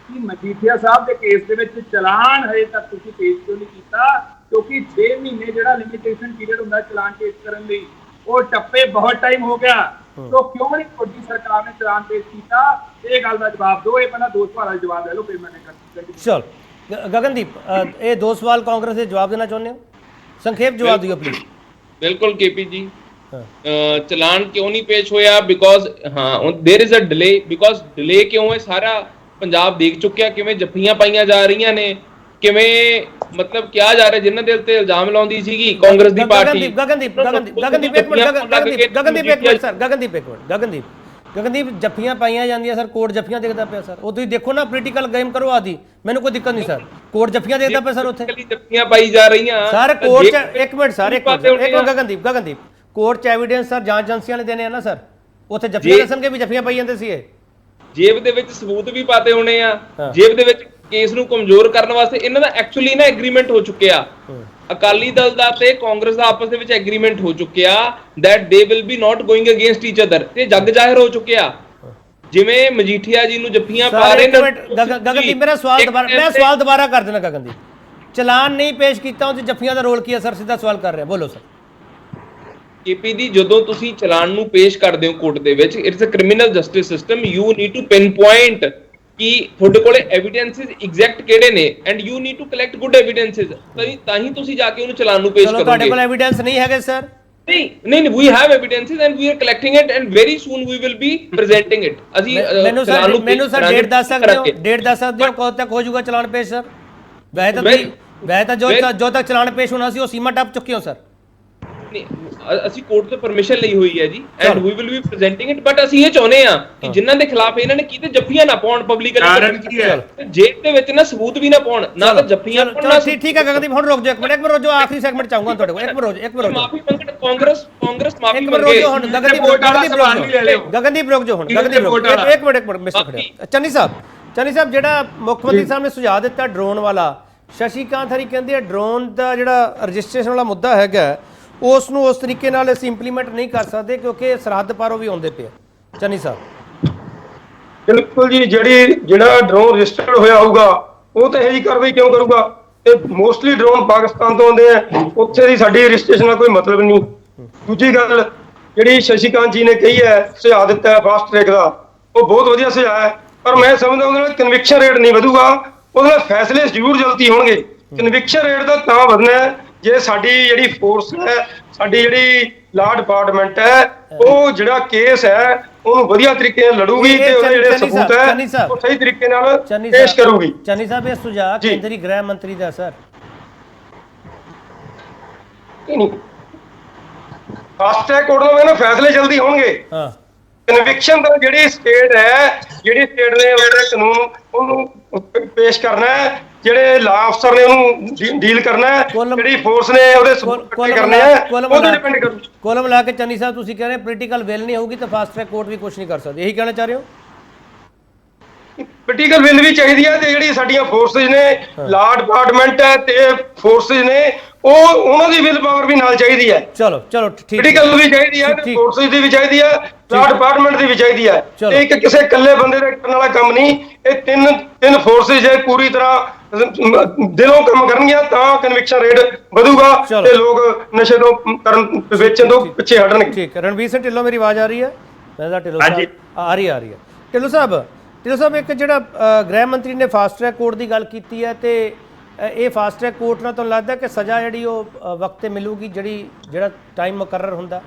ਕਿ ਮਜੀਠੀਆ ਸਾਹਿਬ ਦੇ ਕੇਸ ਦੇ ਵਿੱਚ ਚਲਾਨ ਹਜੇ ਤੱਕ ਤੁਸੀਂ ਪੇਸ਼ ਕਿਉਂ ਨਹੀਂ ਕੀਤਾ? ਕਿਉਂਕਿ 6 ਮਹੀਨੇ ਜਿਹੜਾ ਲਿਮਿਟੇਸ਼ਨ ਪੀਰੀਅਡ ਹੁੰਦਾ ਚਲਾਨ ਪੇਸ਼ ਕਰਨ ਲਈ, ਉਹ ਟੱਪੇ ਬਹੁਤ ਟਾਈਮ ਹੋ ਗਿਆ, तो क्यों नहीं मोदी सरकार ने चलान पेश किया? ਇਹ ਗੱਲ ਦਾ ਜਵਾਬ ਦਿਓ। ਇਹ ਪਹਿਲਾਂ ਦੋ ਸਵਾਲਾਂ ਦਾ ਜਵਾਬ ਲੈ ਲਓ ਫਿਰ ਮੈਂ ਚਲ ਗਗਨਦੀਪ, ਇਹ ਦੋ ਸਵਾਲ ਕਾਂਗਰਸ ਦੇ ਜਵਾਬ ਦੇਣਾ ਚਾਹੁੰਦੇ ਹੋ? ਸੰਖੇਪ ਜਵਾਬ ਦਿਓ ਪਲੀਜ਼। ਬਿਲਕੁਲ ਕੇਪੀ ਜੀ, ਚਲਾਨ ਕਿਉਂ ਨਹੀਂ ਪੇਸ਼ ਹੋਇਆ? Because there is a delay. Because delay ਕਿਉਂ ਹੈ? ਸਾਰਾ ਪੰਜਾਬ ਦੇਖ ਚੁੱਕਿਆ ਕਿਵੇਂ ਜੱਫੀਆਂ ਪਾਈਆਂ ਜਾ ਰਹੀਆਂ ਨੇ, ਕਿਵੇਂ ਮਤਲਬ ਕਿਹਾ ਜਾ ਰਿਹਾ ਜਿਨ੍ਹਾਂ ਦੇ ਉੱਤੇ ਇਲਜ਼ਾਮ ਲਾਉਂਦੀ ਸੀਗੀ ਕਾਂਗਰਸ ਦੀ ਪਾਰਟੀ। ਗਗਨਦੀਪ ਜੱਫੀਆਂ ਪਾਈਆਂ ਜਾਂਦੀਆਂ ਸਰ, ਕੋਰਟ ਜੱਫੀਆਂ ਦੇਖਦਾ ਪਿਆ ਸਰ। ਉਹ ਤੁਸੀਂ ਦੇਖੋ ਨਾ, ਪੋਲੀਟੀਕਲ ਗੇਮ ਕਰੋ ਆਦੀ, ਮੈਨੂੰ ਕੋਈ ਦਿੱਕਤ ਨਹੀਂ ਸਰ, ਕੋਰਟ ਜੱਫੀਆਂ ਦੇਖਦਾ ਪਿਆ ਸਰ। ਉੱਥੇ ਜੱਫੀਆਂ ਪਾਈ ਜਾ ਰਹੀਆਂ ਸਰ ਕੋਰਟ ਚ। ਇੱਕ ਮਿੰਟ ਸਰ, ਇੱਕ ਗਗਨਦੀਪ ਕੋਰਟ ਚ ਐਵੀਡੈਂਸ ਸਰ ਜਾਂਚ ਏਜੰਸੀਆਂ ਨੇ ਦੇਣੇ ਆ ਨਾ ਸਰ, ਉੱਥੇ ਜੱਫੀਆਂ ਦੱਸਣਗੇ ਵੀ ਜੱਫੀਆਂ ਪਾਈ ਜਾਂਦੇ ਸੀ। ਇਹ ਜੇਬ ਦੇ ਵਿੱਚ ਸਬੂਤ ਵੀ ਪਾਤੇ ਹੋਣੇ ਆ, ਜੇਬ ਦੇ ਵਿੱਚ ਕੇਸ ਨੂੰ ਕਮਜ਼ੋਰ ਕਰਨ ਵਾਸਤੇ ਇਹਨਾਂ ਦਾ ਐਕਚੁਅਲੀ ਨਾ ਐਗਰੀਮੈਂਟ ਹੋ ਚੁੱਕਿਆ। ਅਕਾਲੀ ਦਲ ਦਾ ਤੇ ਕਾਂਗਰਸ ਦਾ ਆਪਸ ਦੇ ਵਿੱਚ ਐਗਰੀਮੈਂਟ ਹੋ ਚੁੱਕਿਆ that they will be not going against each other, ਤੇ ਜੱਗ ਜ਼ਾਹਿਰ ਹੋ ਚੁੱਕਿਆ। ਜਿਵੇਂ ਮਜੀਠੀਆ ਜੀ ਨੂੰ ਜੱਫੀਆਂ ਪਾ ਰਹੇ ਨੇ। ਗਗਨਦੀਪ ਮੇਰਾ ਸਵਾਲ ਦੁਬਾਰਾ, ਮੈਂ ਸਵਾਲ ਦੁਬਾਰਾ ਕਰ ਦੇਣਾ ਗਗਨਦੀਪ, ਚਲਾਨ ਨਹੀਂ ਪੇਸ਼ ਕੀਤਾ, ਉਹਦੇ ਜੱਫੀਆਂ ਦਾ ਰੋਲ ਕੀ ਹੈ ਸਰ? ਸਿੱਧਾ ਸਵਾਲ ਕਰ ਰਿਹਾ, ਬੋਲੋ ਸਰ। ਕੇਪੀ ਦੀ, ਜਦੋਂ ਤੁਸੀਂ ਚਲਾਨ ਨੂੰ ਪੇਸ਼ ਕਰਦੇ ਹੋ ਕੋਰਟ ਦੇ ਵਿੱਚ, it's a criminal justice system, you need to pinpoint ਕਿ ਤੁਹਾਡੇ ਕੋਲੇ ਐਵੀਡੈਂਸਸ ਐਗਜ਼ੈਕਟ ਕਿਹੜੇ ਨੇ and you need to collect good evidences, ਤਾਂ ਹੀ ਤੁਸੀਂ ਜਾ ਕੇ ਉਹਨੂੰ ਚਲਾਨ ਨੂੰ ਪੇਸ਼ ਕਰੋਗੇ। ਤੁਹਾਡੇ ਕੋਲ ਐਵੀਡੈਂਸ ਨਹੀਂ ਹੈਗੇ ਸਰ? ਨਹੀਂ, we have evidences and we are collecting it and very soon we will be presenting it। ਅਸੀਂ ਮੈਨੂੰ ਸਰ ਡੇਟ ਦੱਸ ਸਕਦੇ ਹੋ? ਡੇਟ ਦੱਸ ਸਕਦੇ ਹੋ ਕਦੋਂ ਤੱਕ ਹੋ ਜਾਊਗਾ ਚਲਾਨ ਪੇਸ਼ ਸਰ? ਵੈਸੇ ਤਾਂ ਜੋ ਤੱਕ ਚਲਾਨ ਪੇਸ਼ ਹੋਣਾ ਸੀ ਉਹ ਸੀਮਾ ਟੱਪ ਚੁੱਕੇ ਹੋ ਸਰ। ਅਸੀਂ ਕੋਰਟ ਤੋਂ ਪਰਮਿਸ਼ਨ ਲਈ ਹੋਈ ਹੈ ਜੀ and we will be presenting it, but ਅਸੀਂ ਇਹ ਚਾਹੁੰਦੇ ਆ ਕਿ ਜਿਨ੍ਹਾਂ ਦੇ ਖਿਲਾਫ ਇਹਨਾਂ ਨੇ ਕੀਤੇ ਜੱਫੀਆਂ ਨਾ ਪਾਉਣ ਪਬਲਿਕਲੀ, ਕਾਰਨ ਕੀ ਹੈ? ਜੇਬ ਦੇ ਵਿੱਚ ਨਾ ਸਬੂਤ ਵੀ ਨਾ ਪਾਉਣ, ਨਾ ਤਾਂ ਜੱਫੀਆਂ ਪਾਉਣ ਨਾ। ਠੀਕ ਹੈ ਗਗਨਦੀਪ, ਹੁਣ ਰੁਕ ਜਾਓ ਇੱਕ ਮਿੰਟ ਰੁਕ ਜਾਓ, ਆਖਰੀ ਸੈਗਮੈਂਟ ਚਾਹੂੰਗਾ ਤੁਹਾਡੇ ਕੋਲ। ਇੱਕ ਮਿੰਟ ਰੁਕ ਮਾਫੀ ਮੰਗਣ ਕਾਂਗਰਸ ਮਾਫੀ ਇੱਕ ਮਿੰਟ ਰੁਕ ਜਾਓ ਹੁਣ। ਗਗਨਦੀਪ ਰੁਕ ਜਾਓ ਹੁਣ। ਇੱਕ ਮਿੰਟ ਮਿਸਟਰ ਖੜਿਆ। ਚੰਨੀ ਸਾਹਿਬ ਜਿਹੜਾ ਮੁੱਖ ਮੰਤਰੀ ਸਾਹਿਬ ਨੇ ਸੁਝਾਅ ਦਿੱਤਾ ਡਰੋਨ ਵਾਲਾ, ਸ਼ਸ਼ੀਕਾਂਤ ਹਰੀ ਕਹਿੰਦੇ ਆ ਡਰੋਨ ਦਾ ਜਿਹੜਾ ਰਜਿਸਟ੍ਰੇਸ਼ਨ ਵਾਲਾ ਮੁੱਦਾ ਹੈਗਾ ਉਸ ਨੂੰ ਉਸ ਤਰੀਕੇ ਨਾਲ ਅਸੀਂ ਇੰਪਲੀਮੈਂਟ ਨਹੀਂ ਕਰ ਸਕਦੇ ਕਿਉਂਕਿ ਸਰਹੱਦ ਪਾਰੋਂ ਵੀ ਆਉਂਦੇ ਪਏ। ਚੰਨੀ ਸਾਹਿਬ ਬਿਲਕੁਲ ਜੀ, ਜਿਹੜਾ ਡਰੋਨ ਰਜਿਸਟਰਡ ਹੋਇਆ ਹੋਊਗਾ ਉਹ ਤਾਂ ਇਹ ਜੀ ਕਾਰਵਾਈ ਕਿਉਂ ਕਰੂਗਾ? ਇਹ ਮੋਸਟਲੀ ਡਰੋਨ ਪਾਕਿਸਤਾਨ ਤੋਂ ਆਉਂਦੇ ਆ, ਉੱਥੇ ਦੀ ਸਾਡੀ ਰਜਿਸਟ੍ਰੇਸ਼ਨ ਦਾ ਕੋਈ ਮਤਲਬ ਨਹੀਂ। ਦੂਜੀ ਗੱਲ ਜਿਹੜੀ ਸ਼ਸ਼ੀਕਾਂਤ ਜੀ ਨੇ ਕਹੀ ਹੈ, ਸੁਝਾਅ ਦਿੱਤਾ ਫਾਸਟ ਟਰੈਕ ਦਾ, ਉਹ ਬਹੁਤ ਵਧੀਆ ਸੁਝਾਅ ਹੈ, ਪਰ ਮੈਂ ਸਮਝਦਾ ਉਹਦੇ ਨਾਲ ਕਨਵਿਕਸ਼ਨ ਰੇਟ ਨਹੀਂ ਵਧੂਗਾ, ਉਹਦੇ ਨਾਲ ਫੈਸਲੇ ਜ਼ਰੂਰ ਜਲਦੀ ਹੋਣਗੇ। ਕਨਵਿਕਸ਼ਨ ਰੇਟ ਦਾ ਤਾਂ ਵਧਣਾ ਹੈ ਜੇ ਸਾਡੀ ਜਿਹੜੀ ਫੋਰਸ ਹੈ, ਸਾਡੀ ਜਿਹੜੀ ਲਾਅ ਡਿਪਾਰਟਮੈਂਟ ਹੈ, ਉਹ ਜਿਹੜਾ ਕੇਸ ਹੈ ਉਹਨੂੰ ਵਧੀਆ ਤਰੀਕੇ ਨਾਲ ਲੜੂਗੀ ਤੇ ਉਹਦੇ ਜਿਹੜੇ ਸਬੂਤ ਹੈ ਉਹ ਸਹੀ ਤਰੀਕੇ ਨਾਲ ਪੇਸ਼ ਕਰੂਗੀ। ਚੰਨੀ ਸਾਹਿਬ ਇਹ ਸੁਝਾਅ ਕੇਂਦਰੀ ਗ੍ਰਹਿ ਮੰਤਰੀ ਦਾ ਸਰ ਫਾਸਟ ਟਰੈਕ ਕੋਰਟ ਨਾਲ ਫੈਸਲੇ ਜਲਦੀ ਹੋਣਗੇ। ਹਾਂ, ਕਨਵਿਕਸ਼ਨ ਦਾ ਜਿਹੜੀ ਸਟੇਟ ਨੇ ਉਹਦੇ ਕਾਨੂੰਨ ਉਹਨੂੰ ਪੇਸ਼ ਕਰਨਾ ਹੈ, ਜਿਹੜੇ ਲਾਅ ਅਫਸਰ ਨੇ ਉਹਨੂੰ ਡੀਲ ਕਰਨਾ ਹੈ, ਜਿਹੜੀ ਫੋਰਸ ਨੇ ਉਹਦੇ ਸਬੂਤ ਕਰਨੇ ਆ, ਉਹਦੇ ਡਿਪੈਂਡ ਕਰੂ। ਕੋਲ ਮਿਲਾ ਕੇ ਚੰਨੀ ਸਾਹਿਬ ਤੁਸੀਂ ਕਹਿ ਰਹੇ ਪੋਲੀਟੀਕਲ ਵਿਲ ਨਹੀਂ ਹੋਊਗੀ ਤਾਂ ਫਾਸਟ ਟਰੈਕ ਕੋਰਟ ਵੀ ਕੁਝ ਨਹੀਂ ਕਰ ਸਕਦੇ, ਇਹੀ ਕਹਿਣਾ ਚਾਹ ਰਹੇ ਹੋ? ਪੋਲੀਟੀਕਲ ਵਿਲ ਵੀ ਚਾਹੀਦੀ ਹੈ ਤੇ ਜਿਹੜੀ ਸਾਡੀਆਂ ਫੋਰਸਿਸ ਨੇ, ਲਾਅ ਡਿਪਾਰਟਮੈਂਟ ਹੈ ਤੇ ਫੋਰਸਿਸ ਨੇ, ਉਹਨਾਂ ਦੀ ਵਿਲ ਪਾਵਰ ਵੀ ਨਾਲ ਚਾਹੀਦੀ ਹੈ। ਚਲੋ ਠੀਕ, ਪੋਲੀਟੀਕਲ ਵੀ ਚਾਹੀਦੀ ਹੈ, ਫੋਰਸਿਸ ਦੀ ਵੀ ਚਾਹੀਦੀ ਹੈ, ਲਾਅ ਡਿਪਾਰਟਮੈਂਟ ਦੀ ਵੀ ਚਾਹੀਦੀ ਹੈ। ਇਹ ਇੱਕ ਕਿਸੇ ਇਕੱਲੇ ਬੰਦੇ ਦੇ ਕਰਨ ਵਾਲਾ ਕੰਮ ਨਹੀਂ, ਇਹ ਤਿੰਨ ਫੋਰਸਿਸ ਜੇ ਪੂਰੀ ਤਰ੍ਹਾਂ ਦਿਲੋਂ ਕੰਮ ਕਰਨਗੀਆਂ ਤਾਂ ਕਨਵਿਕਸ਼ਨ ਰੇਟ ਵਧੂਗਾ ਤੇ ਲੋਕ ਨਸ਼ੇ ਤੋਂ ਵੇਚਣ ਤੋਂ ਪਿੱਛੇ ਹਟਣਗੇ। ਠੀਕ ਹੈ। ਰਣਵੀਰ ਸਿੰਘ ਢਿੱਲੋਂ, ਮੇਰੀ ਆਵਾਜ਼ ਆ ਰਹੀ ਹੈ? ਢਿੱਲੋਂ ਸਾਹਿਬ ਆ ਰਹੀ ਹੈ। ਢਿੱਲੋਂ ਸਾਹਿਬ ਇੱਕ ਜਿਹੜਾ ਗ੍ਰਹਿ ਮੰਤਰੀ ਨੇ ਫਾਸਟ ਟਰੈਕ ਕੋਰਟ ਦੀ ਗੱਲ ਕੀਤੀ ਹੈ ਤੇ ਇਹ ਫਾਸਟ ਟਰੈਕ ਕੋਰਟ ਨਾਲ ਤੁਹਾਨੂੰ ਲੱਗਦਾ ਕਿ ਸਜ਼ਾ ਜਿਹੜੀ ਉਹ ਵਕਤ ਤੇ ਮਿਲੂਗੀ, ਜਿਹੜਾ ਟਾਈਮ ਮੁਕਰਰ ਹੁੰਦਾ?